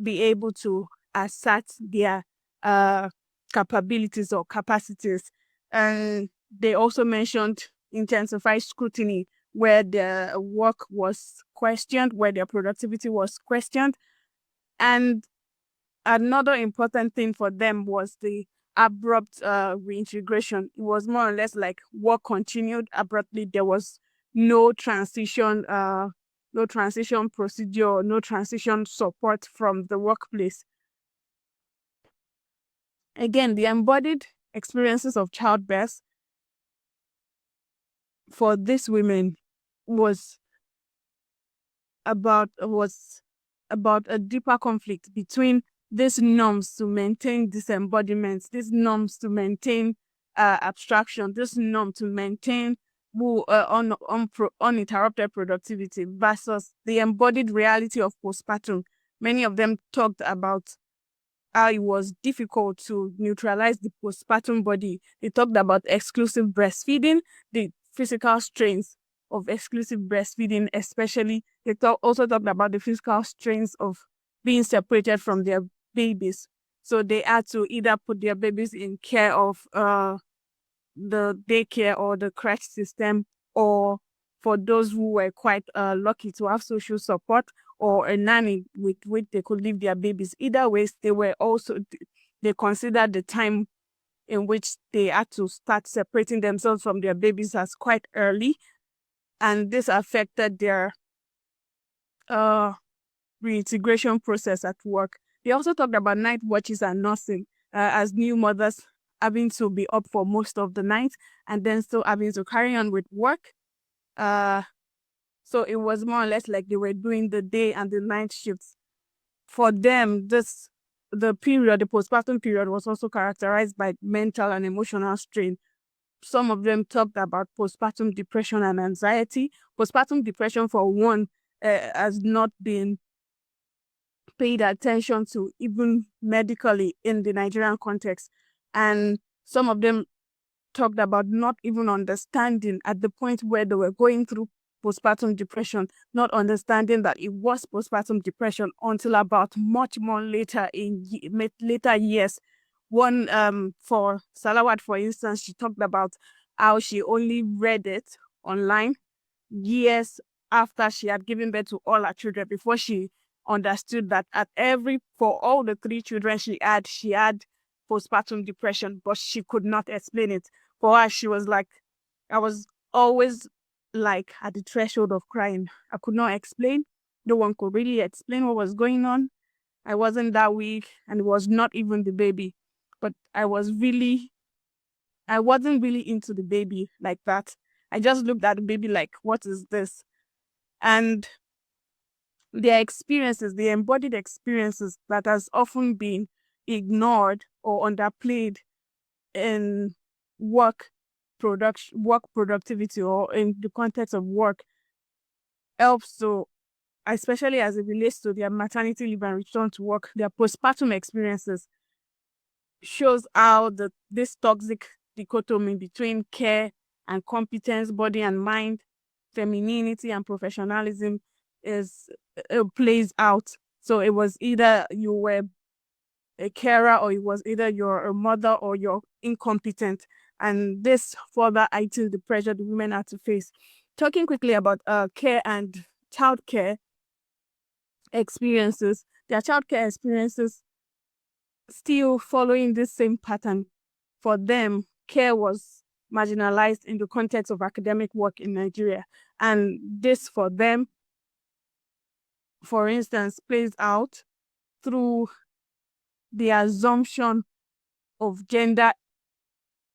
be able to assert their capabilities or capacities. And they also mentioned intensified scrutiny, where their work was questioned, where their productivity was questioned. And another important thing for them was the abrupt reintegration. It was more or less like work continued abruptly. There was no transition procedure, no transition support from the workplace. Again, the embodied experiences of childbirth for these women was about a deeper conflict between these norms to maintain disembodiment, these norms to maintain abstraction, this norm to maintain uninterrupted productivity versus the embodied reality of postpartum. Many of them talked about how it was difficult to neutralize the postpartum body. They talked about exclusive breastfeeding, the physical strains of exclusive breastfeeding, especially. They also talked about the physical strains of being separated from their babies. So they had to either put their babies in care of the daycare or the crèche system, or for those who were quite lucky to have social support or a nanny with which they could leave their babies. Either ways, they considered the time in which they had to start separating themselves from their babies as quite early, and this affected their reintegration process at work. They also talked about night watches and nursing, as new mothers having to be up for most of the night and then still having to carry on with work. So it was more or less like they were doing the day and the night shifts. For them, the postpartum period was also characterized by mental and emotional strain. Some of them talked about postpartum depression and anxiety. Postpartum depression, for one, has not been paid attention to even medically in the Nigerian context. And some of them talked about not even understanding at the point where they were going through postpartum depression, not understanding that it was postpartum depression until about much more later in later years. One, for Salawat, for instance, she talked about how she only read it online years after she had given birth to all her children, before she understood that for all the 3 children she had postpartum depression, but she could not explain it. For her, she was like, I was always like at the threshold of crying. I could not explain. No one could really explain what was going on. I wasn't that weak, and it was not even the baby. But I wasn't really into the baby like that. I just looked at the baby like, what is this? And their experiences, the embodied experiences that has often been ignored or underplayed in work productivity, or in the context of work, helps to, especially as it relates to their maternity leave and return to work, their postpartum experiences, shows how this toxic dichotomy between care and competence, body and mind, femininity and professionalism plays out So it was either you were a carer, or it was either you're a mother or you're incompetent. And this further heightened the pressure the women had to face. Talking quickly about care and childcare experiences, their childcare experiences still following this same pattern. For them, care was marginalized in the context of academic work in Nigeria. And this for them, for instance, plays out through the assumption of gender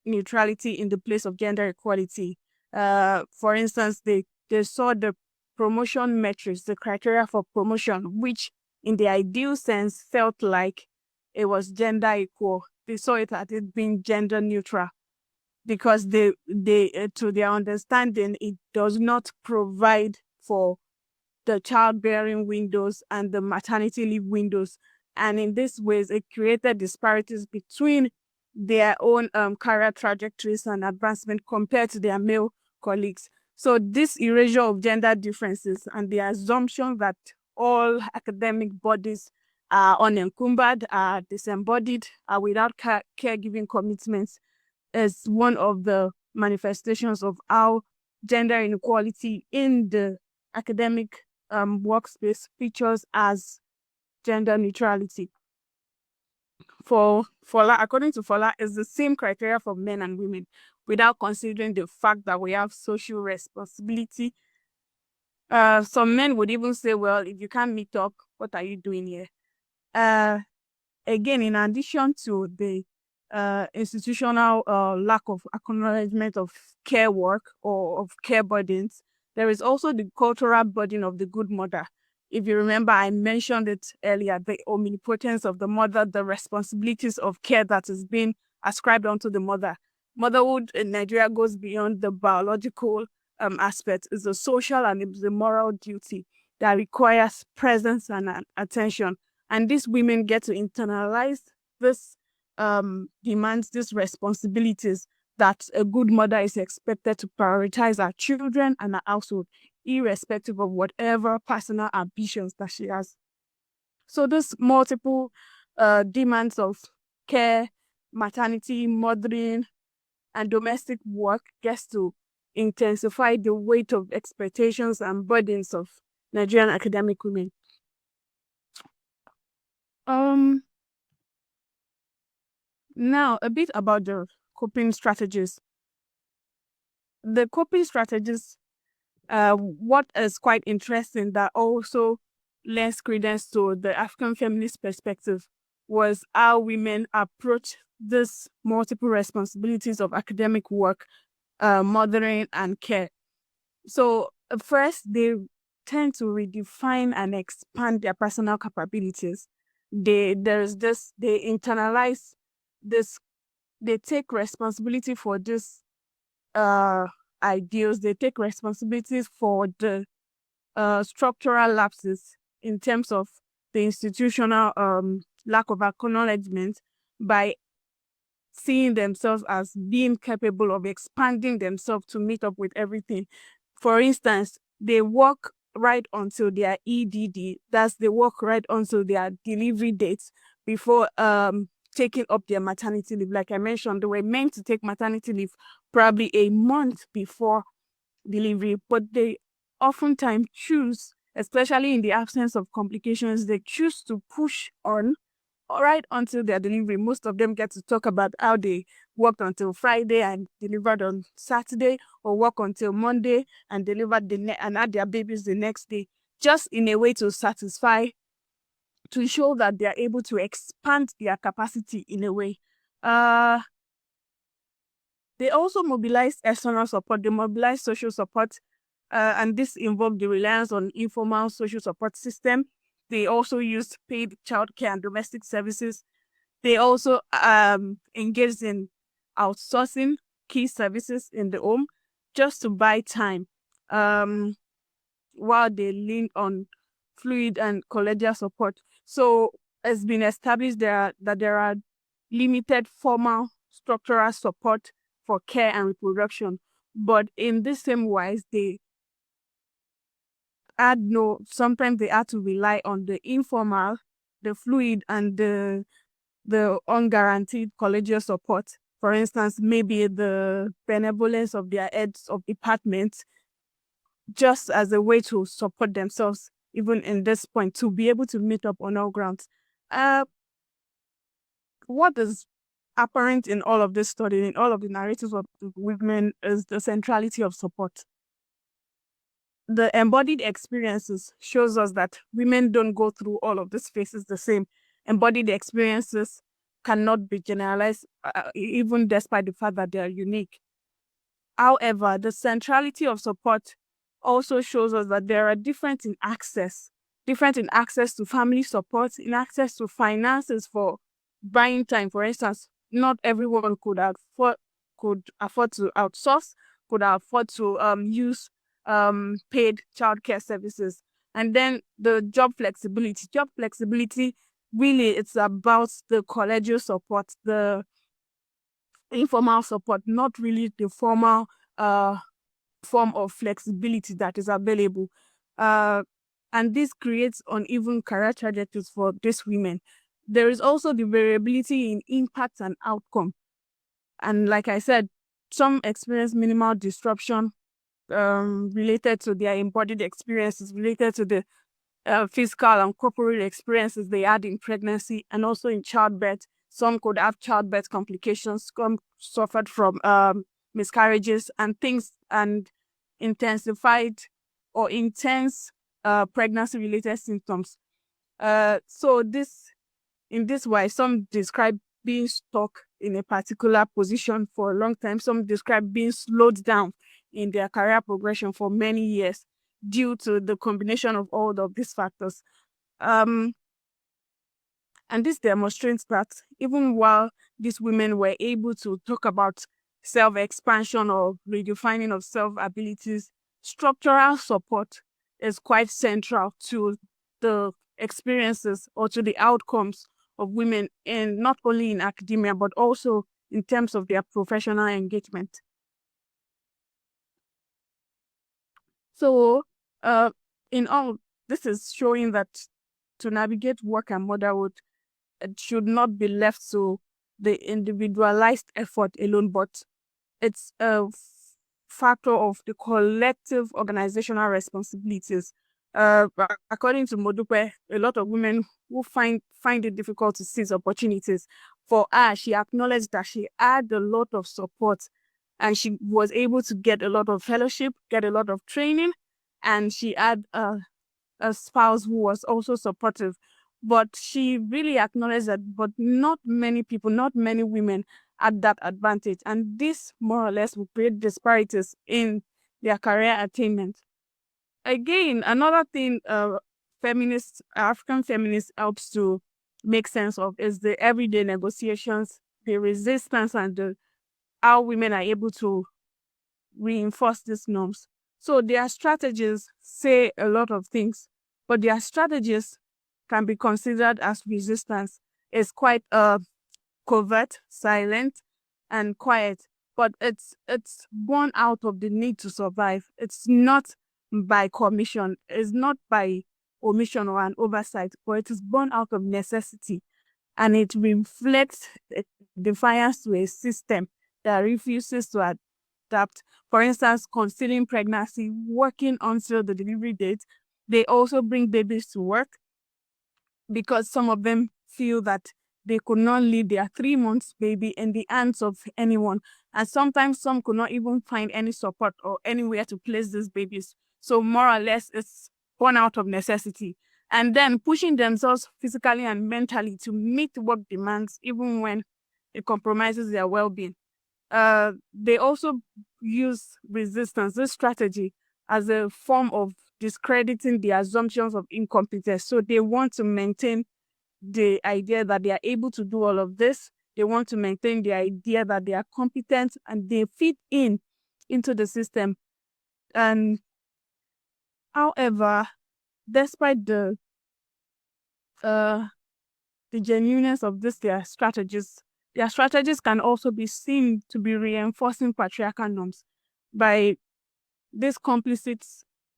neutrality in the place of gender equality. For instance, they saw the promotion metrics, the criteria for promotion, which in the ideal sense felt like it was gender equal. They saw it as it being gender neutral because they to their understanding, it does not provide for the childbearing windows and the maternity leave windows. And in this ways, it created disparities between their own career trajectories and advancement compared to their male colleagues. So this erasure of gender differences and the assumption that all academic bodies are unencumbered, are disembodied, are without caregiving commitments is one of the manifestations of how gender inequality in the academic workspace features as gender neutrality. For Fola, according to Fola, is the same criteria for men and women, without considering the fact that we have social responsibility. Some men would even say, well, if you can't meet up, what are you doing here? Again, in addition to the institutional lack of acknowledgement of care work or of care burdens, there is also the cultural burden of the good mother. If you remember, I mentioned it earlier, the omnipotence of the mother, the responsibilities of care that is being ascribed onto the mother. Motherhood in Nigeria goes beyond the biological aspect. It's a social and it's a moral duty that requires presence and attention. And these women get to internalize this demands, these responsibilities that a good mother is expected to prioritize her children and her household, irrespective of whatever personal ambitions that she has. So this multiple demands of care, maternity, mothering, and domestic work gets to intensify the weight of expectations and burdens of Nigerian academic women. Now a bit about the coping strategies. The coping strategies, what is quite interesting that also lends credence to the African feminist perspective was how women approach this multiple responsibilities of academic work, mothering, and care. So first, they tend to redefine and expand their personal capabilities. They internalize this, they take responsibility for this ideals, they take responsibilities for the structural lapses in terms of the institutional lack of acknowledgement by seeing themselves as being capable of expanding themselves to meet up with everything. For instance, they work right until their EDD, that's they work right until their delivery dates before taking up their maternity leave. Like I mentioned, they were meant to take maternity leave probably a month before delivery, but they oftentimes choose, especially in the absence of complications, they choose to push on right until their delivery. Most of them get to talk about how they worked until Friday and delivered on Saturday, or work until Monday and delivered and had their babies the next day, just in a way to satisfy, to show that they are able to expand their capacity in a way. They also mobilize external support. They mobilize social support, and this involved the reliance on informal social support system. They also used paid childcare and domestic services. They also engaged in outsourcing key services in the home just to buy time, while they lean on fluid and collegial support. So it's been established that there are limited formal structural support for care and reproduction. But in this same wise, they sometimes they had to rely on the informal, the fluid, and the unguaranteed collegial support. For instance, maybe the benevolence of their heads of departments, just as a way to support themselves, even in this point, to be able to meet up on all grounds. Uh, what is apparent in all of this study, in all of the narratives of the women, is the centrality of support. The embodied experiences shows us that women don't go through all of these phases the same. Embodied experiences cannot be generalized, even despite the fact that they are unique. However, the centrality of support also shows us that there are different in access to family support, in access to finances for buying time. For instance, not everyone could afford to outsource, could afford to use paid childcare services. And then the job flexibility. Job flexibility, really, it's about the collegial support, the informal support, not really the formal form of flexibility that is available. And this creates uneven career trajectories for these women. There is also the variability in impact and outcome. And like I said, some experience minimal disruption related to their embodied experiences, related to the physical and corporeal experiences they had in pregnancy and also in childbirth. Some could have childbirth complications, some suffered from miscarriages and things, and intensified or intense pregnancy-related symptoms. So in this way, some describe being stuck in a particular position for a long time. Some describe being slowed down in their career progression for many years due to the combination of all of these factors. And this demonstrates that even while these women were able to talk about self-expansion or redefining of self-abilities, structural support is quite central to the experiences or to the outcomes of women, in not only in academia but also in terms of their professional engagement. So, in all, this is showing that to navigate work and motherhood, it should not be left to the individualized effort alone, but it's a factor of the collective organizational responsibilities. According to Modupe, a lot of women who find it difficult to seize opportunities. For her, she acknowledged that she had a lot of support and she was able to get a lot of fellowship, get a lot of training, and she had a spouse who was also supportive. But she really acknowledged that, but not many people, not many women had that advantage. And this more or less will create disparities in their career attainment. Again, another thing African feminists helps to make sense of is the everyday negotiations, the resistance, and how women are able to reinforce these norms. So their strategies say a lot of things, but their strategies can be considered as resistance. It's quite covert, silent, and quiet, but it's born out of the need to survive. It's not by commission, it's not by omission or an oversight, but it is born out of necessity, and it reflects defiance to a system that refuses to adapt. For instance, concealing pregnancy, working until the delivery date. They also bring babies to work because some of them feel that they could not leave their 3 months baby in the hands of anyone. And sometimes some could not even find any support or anywhere to place these babies. So more or less, it's born out of necessity. And then pushing themselves physically and mentally to meet work demands, even when it compromises their well-being. They also use resistance, this strategy, as a form of discrediting the assumptions of incompetence. So they want to maintain the idea that they are able to do all of this. They want to maintain the idea that they are competent and they fit into the system. And however, despite the genuineness of their strategies can also be seen to be reinforcing patriarchal norms by these complicit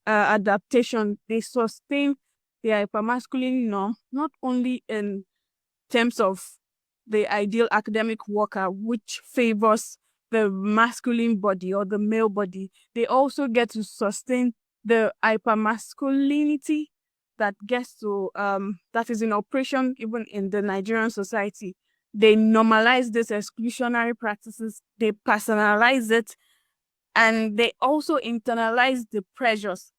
adaptation, they sustain the hypermasculine norm, not only in terms of the ideal academic worker, which favors the masculine body or the male body. They also get to sustain the hypermasculinity that gets to that is in operation even in the Nigerian society. They normalize these exclusionary practices, they personalize it, and they also internalize the pressures.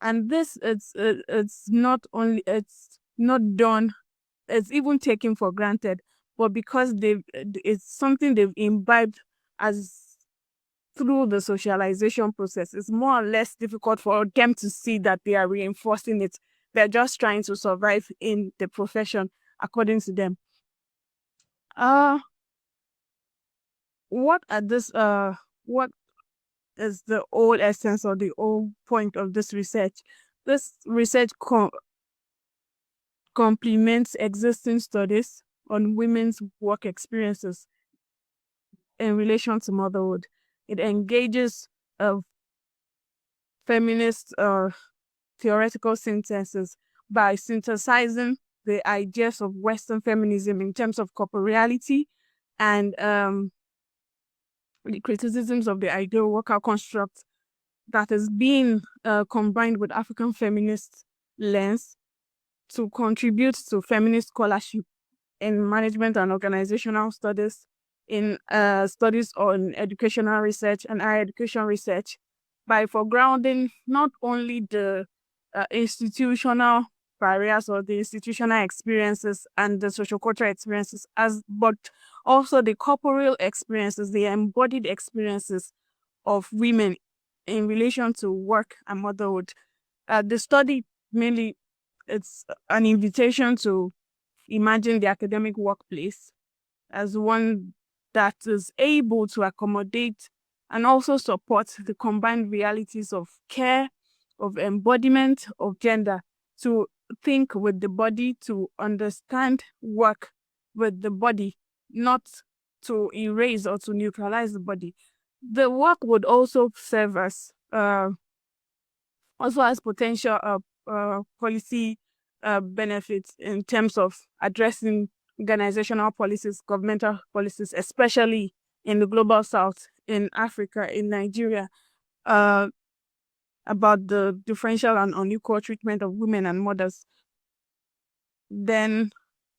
And this it's not only it's not done, it's even taken for granted, but because it's something they've imbibed as through the socialization process, it's more or less difficult for them to see that they are reinforcing it. They're just trying to survive in the profession according to them. What are this what is the whole essence or the whole point of this research? This research complements existing studies on women's work experiences in relation to motherhood. It engages feminist theoretical synthesis by synthesizing the ideas of Western feminism in terms of corporeality and the criticisms of the ideal worker construct that is being combined with African feminist lens to contribute to feminist scholarship in management and organizational studies, in studies on educational research and higher education research, by foregrounding not only the institutional barriers or the institutional experiences and the sociocultural experiences, but also the corporeal experiences, the embodied experiences of women in relation to work and motherhood. The study mainly, it's an invitation to imagine the academic workplace as one that is able to accommodate and also support the combined realities of care, of embodiment, of gender, to think with the body, to understand work with the body, not to erase or to neutralize the body. The work would also serve as also has potential policy benefits in terms of addressing organizational policies, governmental policies, especially in the global south, in Africa, in Nigeria, about the differential and unequal treatment of women and mothers. Then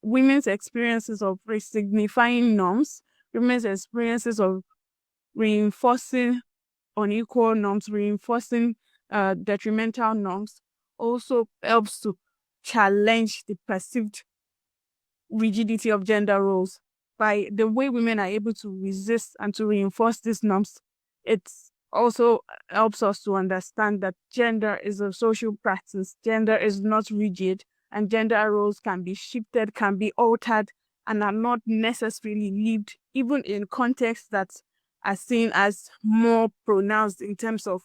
women's experiences of resignifying norms, women's experiences of reinforcing unequal norms, reinforcing detrimental norms, also helps to challenge the perceived rigidity of gender roles. By the way women are able to resist and to reinforce these norms, it also helps us to understand that gender is a social practice, gender is not rigid, and gender roles can be shifted, can be altered, and are not necessarily lived, even in contexts that are seen as more pronounced in terms of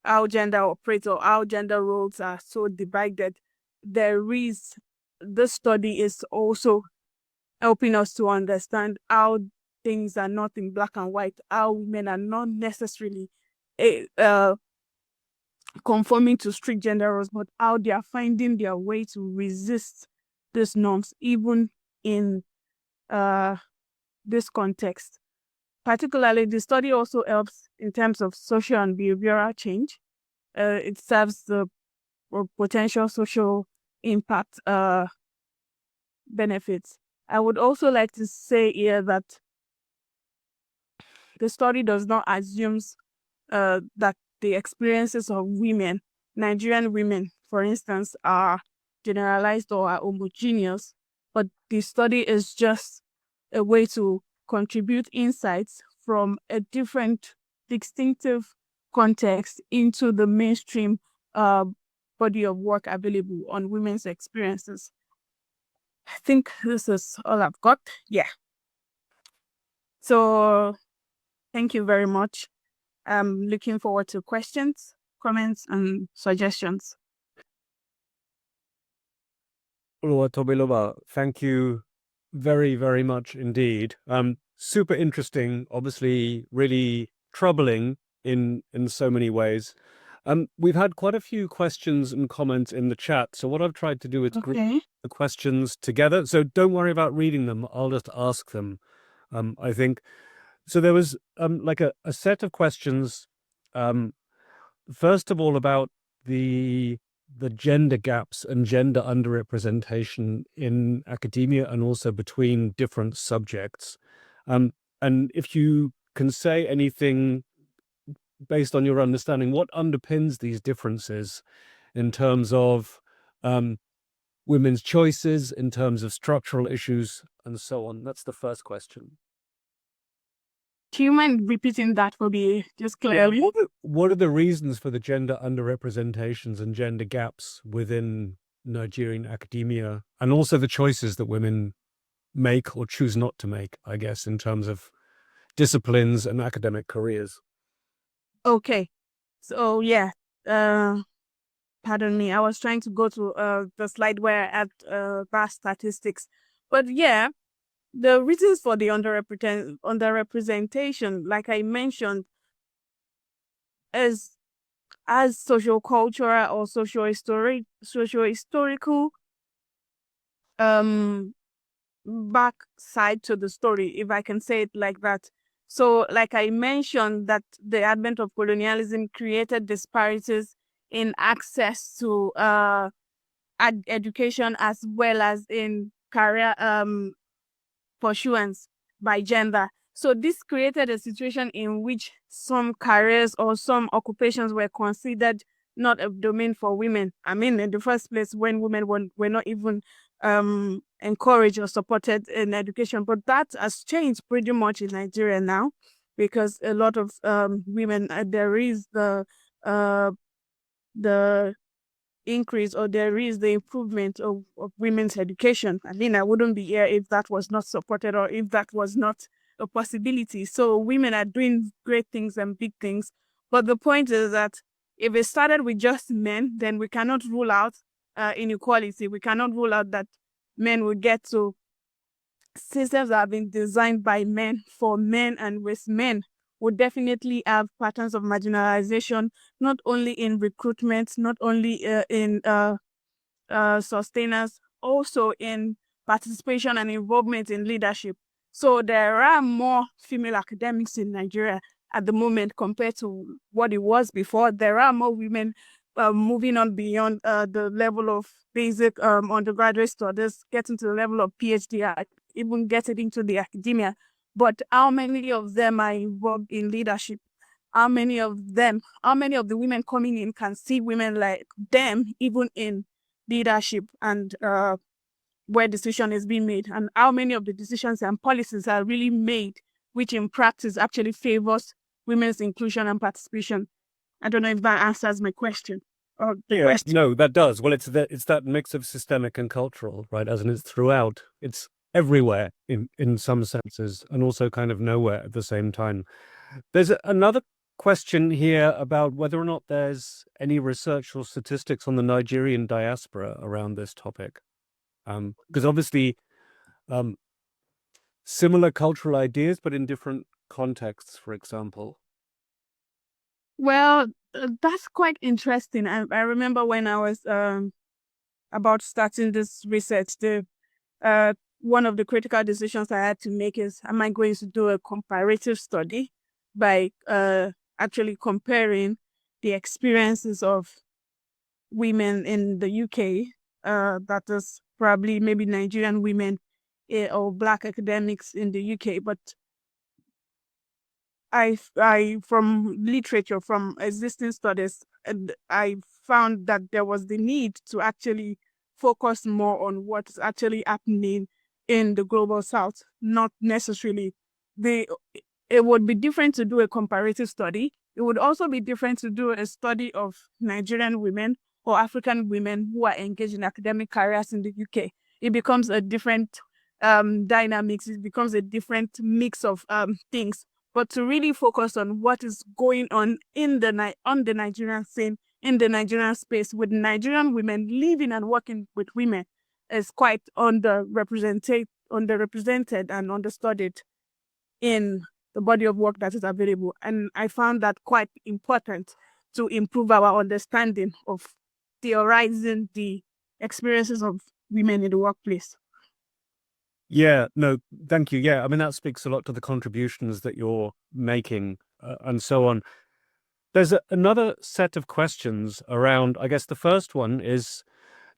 how gender operates or how gender roles are so divided. This study is also helping us to understand how things are not in black and white, how women are not necessarily conforming to strict gender roles, but how they are finding their way to resist these norms, even in this context. Particularly, the study also helps in terms of social and behavioral change. It serves the potential social impact benefits. I would also like to say here that the study does not assume that the experiences of women, Nigerian women, for instance, are generalized or are homogeneous, but the study is just a way to contribute insights from a different, distinctive context into the mainstream body of work available on women's experiences. I think this is all I've got. Yeah. So thank you very much. I'm looking forward to questions, comments, and suggestions. Oluwatobiloba, thank you very, very much indeed. Super interesting, obviously really troubling in so many ways. We've had quite a few questions and comments in the chat. So what I've tried to do is group the questions together. So don't worry about reading them. I'll just ask them. I think so. There was like a set of questions. First of all, about the gender gaps and gender underrepresentation in academia and also between different subjects. And if you can say anything based on your understanding, what underpins these differences in terms of women's choices, in terms of structural issues, and so on? That's the first question. Do you mind repeating that for me, just clearly? What are the reasons for the gender underrepresentations and gender gaps within Nigerian academia, and also the choices that women make or choose not to make, I guess, in terms of disciplines and academic careers? Okay. So, yeah. Pardon me. I was trying to go to the slide where I had vast statistics. But yeah, the reasons for the underrepresentation, like I mentioned, is as socio-cultural or socio-historical back side to the story, if I can say it like that. So, like I mentioned, that the advent of colonialism created disparities in access to education as well as in career pursuance by gender. So this created a situation in which some careers or some occupations were considered not a domain for women. I mean, in the first place, when women were not even encouraged or supported in education. But that has changed pretty much in Nigeria now, because a lot of women, there is the increase, or there is the improvement of women's education. I mean, I wouldn't be here if that was not supported or if that was not a possibility. So women are doing great things and big things. But the point is that if it started with just men, then we cannot rule out inequality. We cannot rule out that men will get to systems that have been designed by men for men and with men would definitely have patterns of marginalization, not only in recruitment, not only in sustainers, also in participation and involvement in leadership. So there are more female academics in Nigeria at the moment compared to what it was before. There are more women moving on beyond the level of basic undergraduate studies, getting to the level of PhD, even getting into the academia. But how many of them are involved in leadership? How many of the women coming in can see women like them, even in leadership and where decision is being made? And how many of the decisions and policies are really made, which in practice actually favors women's inclusion and participation? I don't know if that answers my question. No, that does. Well, it's that mix of systemic and cultural, right? As in, it's throughout. It's everywhere in some senses, and also kind of nowhere at the same time. There's another question here about whether or not there's any research or statistics on the Nigerian diaspora around this topic, because obviously similar cultural ideas, but in different contexts, for example. Well, that's quite interesting. I remember when I was about starting this research, one of the critical decisions I had to make is, am I going to do a comparative study by actually comparing the experiences of women in the UK, that is probably maybe Nigerian women or Black academics in the UK, but I from literature, from existing studies, and I found that there was the need to actually focus more on what's actually happening in the global south, not necessarily the. It would be different to do a comparative study. It would also be different to do a study of Nigerian women or African women who are engaged in academic careers in the UK. It becomes a different dynamics. It becomes a different mix of things. But to really focus on what is going on in the Nigerian scene, in the Nigerian space, with Nigerian women living and working with women, is quite underrepresented and understudied in the body of work that is available. And I found that quite important to improve our understanding of theorizing the experiences of women in the workplace. Yeah, no, thank you. Yeah, I mean, that speaks a lot to the contributions that you're making and so on. There's another set of questions around, I guess the first one is,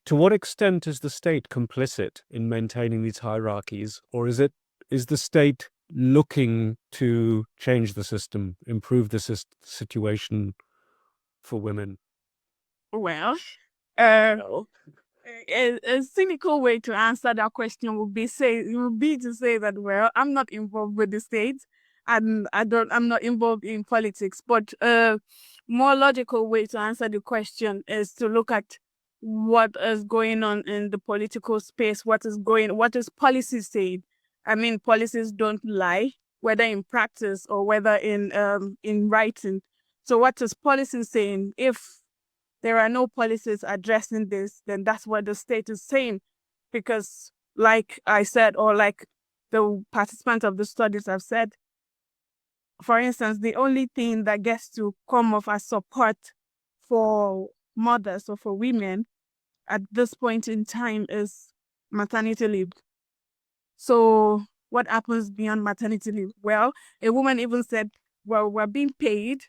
to what extent is the state complicit in maintaining these hierarchies, or is the state looking to change the system, improve the situation for women? Well, uh, a cynical way to answer that question would be to say that, well, I'm not involved with the state and I'm not involved in politics. But a more logical way to answer the question is to look at what is going on in the political space, what is policy saying. I mean, policies don't lie, whether in practice or whether in writing. So what is policy saying? If there are no policies addressing this, then that's what the state is saying. Because, like I said, or like the participants of the studies have said, for instance, the only thing that gets to come off as support for mothers or for women at this point in time is maternity leave. So, what happens beyond maternity leave? Well, a woman even said, well, we're being paid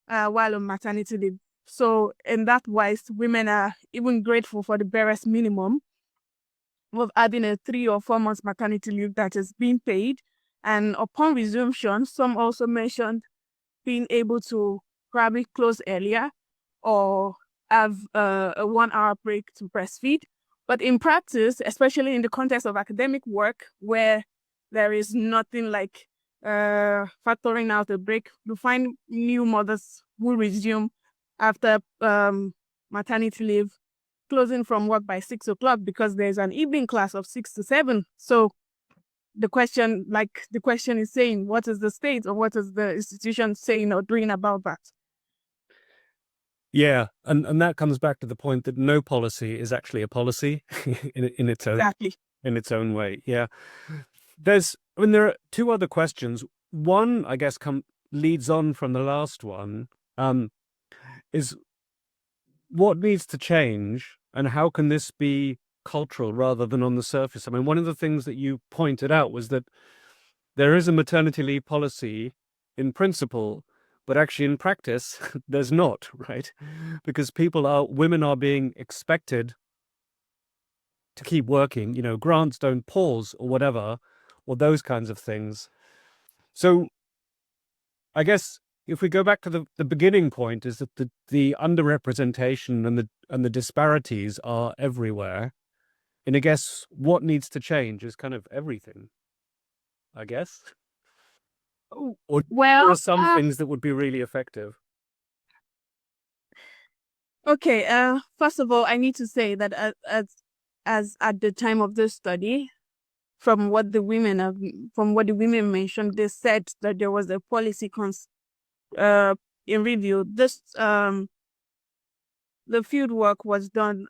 while on maternity leave. So, in that wise, women are even grateful for the barest minimum of having a 3 or 4 months maternity leave that is being paid. And upon resumption, some also mentioned being able to probably close earlier or have a 1 hour break to breastfeed. But in practice, especially in the context of academic work, where there is nothing like factoring out a break, you find new mothers who resume after maternity leave, closing from work by 6 o'clock because there's an evening class of 6 to 7. So the question is saying, what is the state or what is the institution saying or doing about that? Yeah, and that comes back to the point that no policy is actually a policy in its own Exactly. in its own way. Yeah, there are two other questions. One, I guess, leads on from the last one. Is what needs to change, and how can this be cultural rather than on the surface? I mean, one of the things that you pointed out was that there is a maternity leave policy in principle, but actually in practice, there's not, right? Because women are being expected to keep working, grants don't pause or whatever, or those kinds of things. So I guess if we go back to the beginning point, is that the underrepresentation and the disparities are everywhere. And I guess what needs to change is kind of everything, I guess. Or there Well, are some things that would be really effective. okay. First of all, I need to say that as at the time of this study, from what the women mentioned, they said that there was a policy in review. The field work was done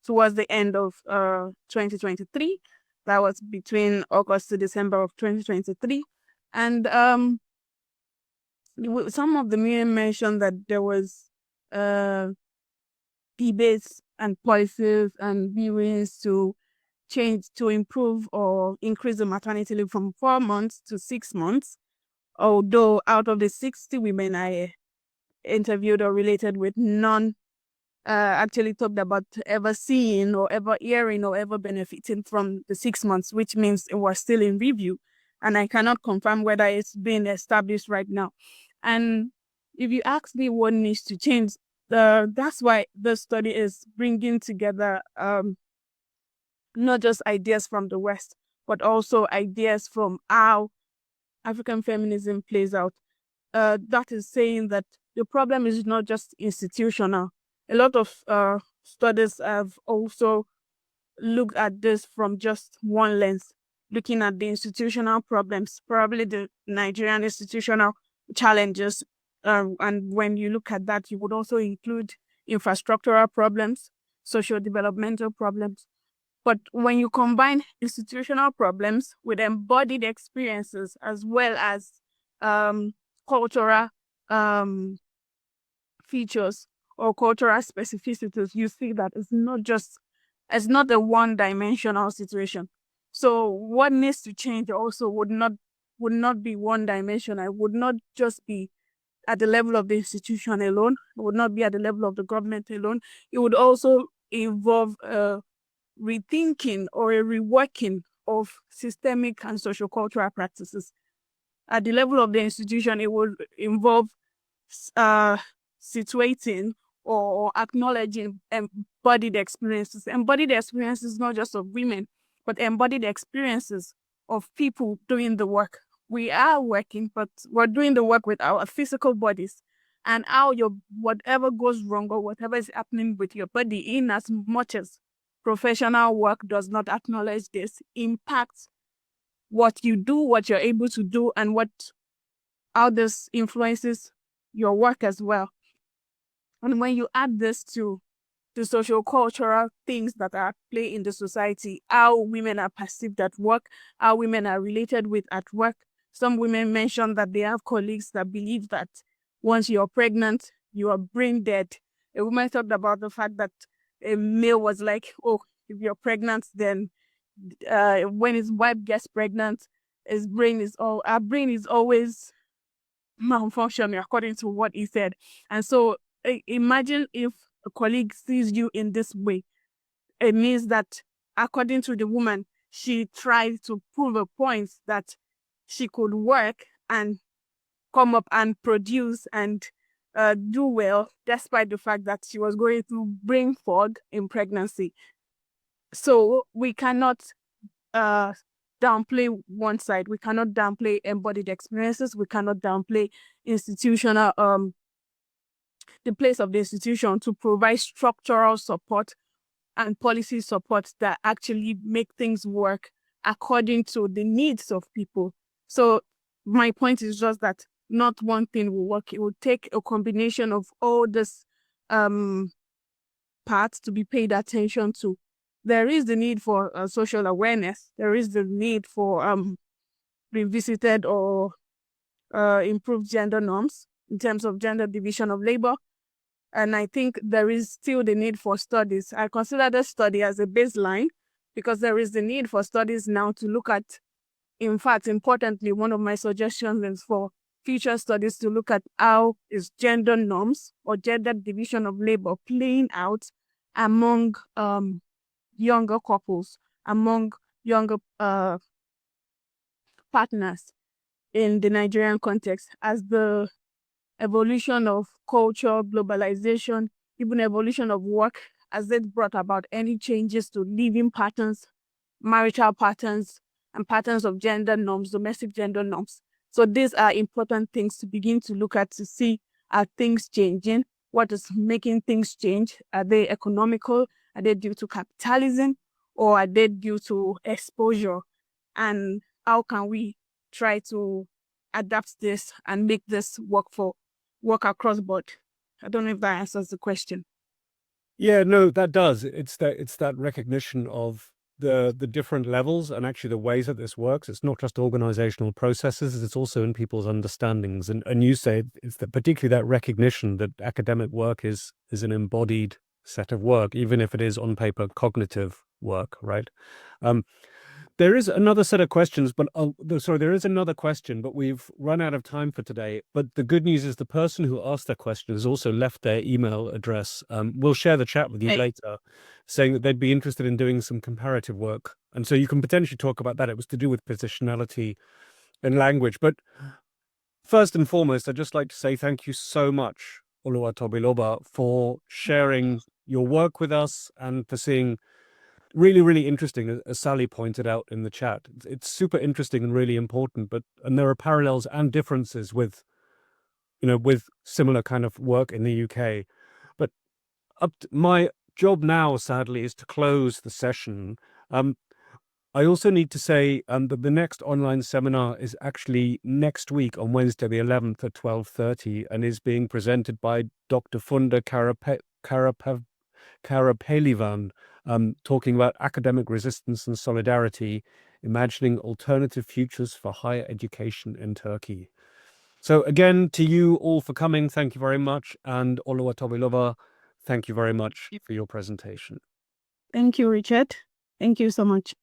towards the end of 2023. That was between August to December of 2023, and some of the women mentioned that there was debates and policies and viewings to improve or increase the maternity leave from 4 months to 6 months. Although out of the 60 women I interviewed or related with, none actually talked about ever seeing or ever hearing or ever benefiting from the 6 months, which means it was still in review. And I cannot confirm whether it's been established right now. And if you ask me what needs to change, that's why the study is bringing together not just ideas from the West, but also ideas from how African feminism plays out. That is saying that the problem is not just institutional. A lot of studies have also looked at this from just one lens, looking at the institutional problems, probably the Nigerian institutional challenges. And when you look at that, you would also include infrastructural problems, social developmental problems. But when you combine institutional problems with embodied experiences as well as cultural features or cultural specificities, you see that it's not a one-dimensional situation. So what needs to change also would not be one-dimensional. It would not just be at the level of the institution alone. It would not be at the level of the government alone. It would also involve rethinking or a reworking of systemic and sociocultural practices. At the level of the institution, it would involve uh, situating or acknowledging embodied experiences. Embodied experiences not just of women, but embodied experiences of people doing the work. We are working, but we're doing the work with our physical bodies. And how your whatever goes wrong or whatever is happening with your body, in as much as professional work does not acknowledge this, impacts what you do, what you're able to do, and how this influences your work as well. And when you add this to the social-cultural things that are at play in the society, how women are perceived at work, how women are related with at work. Some women mention that they have colleagues that believe that once you're pregnant, you are brain dead. A woman talked about the fact that a male was like, oh, if you're pregnant, then when his wife gets pregnant, our brain is always malfunctioning according to what he said. And so imagine if a colleague sees you in this way. It means that according to the woman, she tried to prove a point that she could work and come up and produce and do well, despite the fact that she was going through brain fog in pregnancy. So we cannot downplay one side. We cannot downplay embodied experiences. We cannot downplay institutional the place of the institution to provide structural support and policy support that actually make things work according to the needs of people. So my point is just that not one thing will work. It will take a combination of all this parts to be paid attention to. There is the need for social awareness. There is the need for revisited or improved gender norms in terms of gender division of labor. And I think there is still the need for studies. I consider this study as a baseline because there is the need for studies now to look at, in fact, importantly, one of my suggestions is for future studies to look at how is gender norms or gender division of labor playing out among younger couples, among younger partners in the Nigerian context, as the evolution of culture, globalization, even evolution of work, has it brought about any changes to living patterns, marital patterns, and patterns of gender norms, domestic gender norms. So these are important things to begin to look at to see, are things changing? What is making things change? Are they economical? Are they due to capitalism? Or are they due to exposure? And how can we try to adapt this and make this work across board? I don't know if that answers the question. Yeah, no, that does. It's that recognition of the different levels and actually the ways that this works. It's not just organizational processes, it's also in people's understandings. And you say it's that particularly that recognition that academic work is an embodied set of work, even if it is on paper cognitive work, right? There is another set of questions, but there is another question, but we've run out of time for today. But the good news is the person who asked that question has also left their email address. We'll share the chat with you later, saying that they'd be interested in doing some comparative work. And so you can potentially talk about that. It was to do with positionality and language. But first and foremost, I'd just like to say thank you so much, Oluwatobiloba, for sharing your work with us and for seeing really, really interesting, as Sally pointed out in the chat. It's super interesting and really important, and there are parallels and differences with similar kind of work in the UK. But my job now, sadly, is to close the session. I also need to say that the next online seminar is actually next week on Wednesday, the 11th at 12:30, and is being presented by Dr. Funda Karapelivan, talking about academic resistance and solidarity, imagining alternative futures for higher education in Turkey. So again, to you all for coming, thank you very much. And Oluwatobiloba, thank you very much for your presentation. Thank you, Richard. Thank you so much.